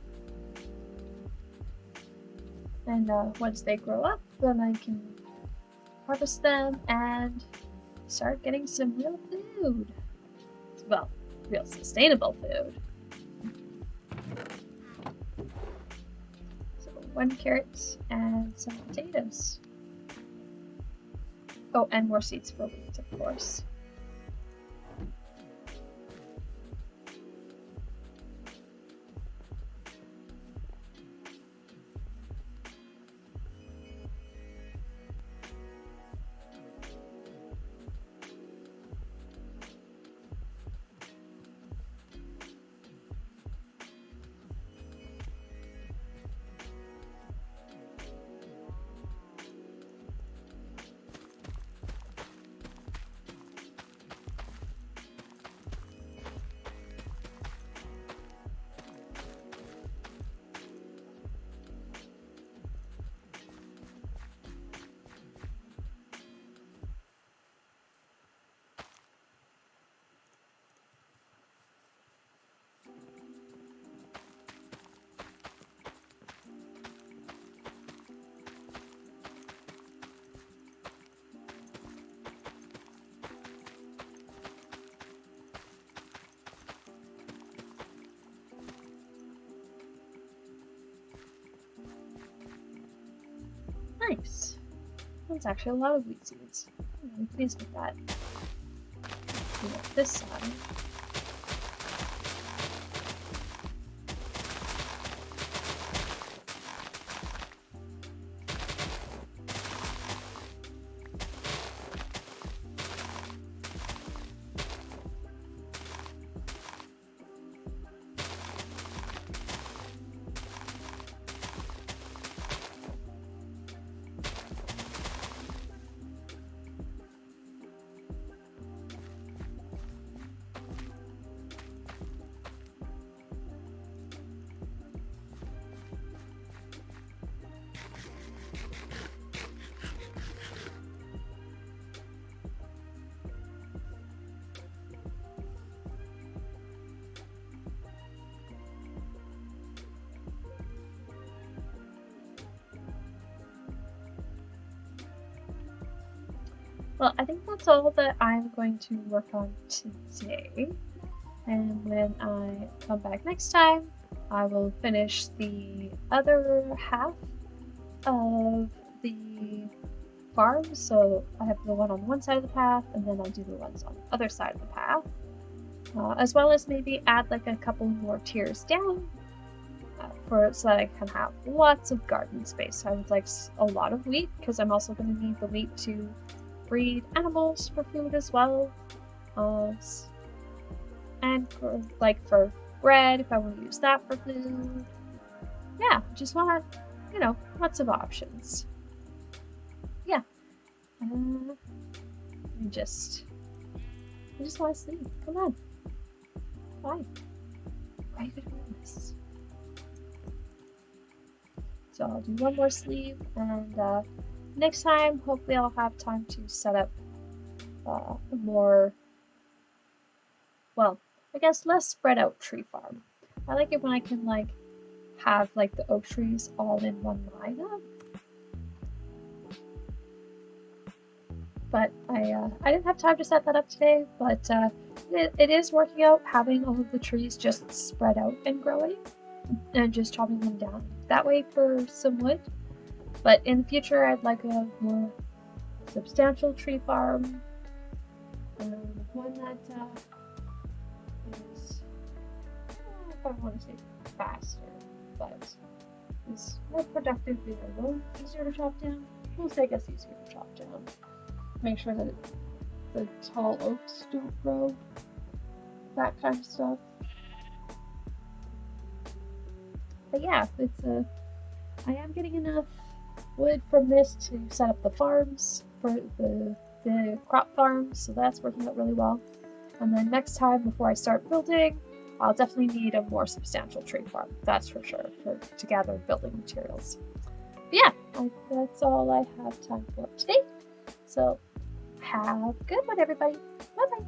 And once they grow up, then I can harvest them and start getting some real food. Well, real sustainable food. So 1 carrot and some potatoes. Oh, and more seeds for wheat, of course. Nice. That's actually a lot of wheat seeds. I'm really pleased with that. Do it this side. Well, I think that's all that I'm going to work on today. And when I come back next time, I will finish the other half of the farm. So I have the one on one side of the path, and then I'll do the ones on the other side of the path. As well as maybe add like a couple more tiers down so that I can have lots of garden space. I would like a lot of wheat because I'm also going to need the wheat to breed animals for food as well, and for bread if I want to use that for food. Yeah, just want, lots of options. Yeah. I just want to sleep. Come on. Why? Why are you doing this? So I'll do one more sleeve, and next time, hopefully I'll have time to set up a more, well, I guess less spread out tree farm. I like it when I can have the oak trees all in one lineup. But I didn't have time to set that up today, but it is working out having all of the trees just spread out and growing and just chopping them down that way for some wood. But in the future, I'd like a more substantial tree farm, one that is, if I want to say faster, but is more productive, maybe a little easier to chop down. We'll say, I guess, easier to chop down. Make sure that the tall oaks don't grow, that kind of stuff. But yeah, I am getting enough wood from this to set up the farms for the crop farms, so that's working out really well. And then next time, before I start building, I'll definitely need a more substantial tree farm, that's for sure, to gather building materials. But yeah, that's all I have time for today. So have a good one, everybody. Bye-bye.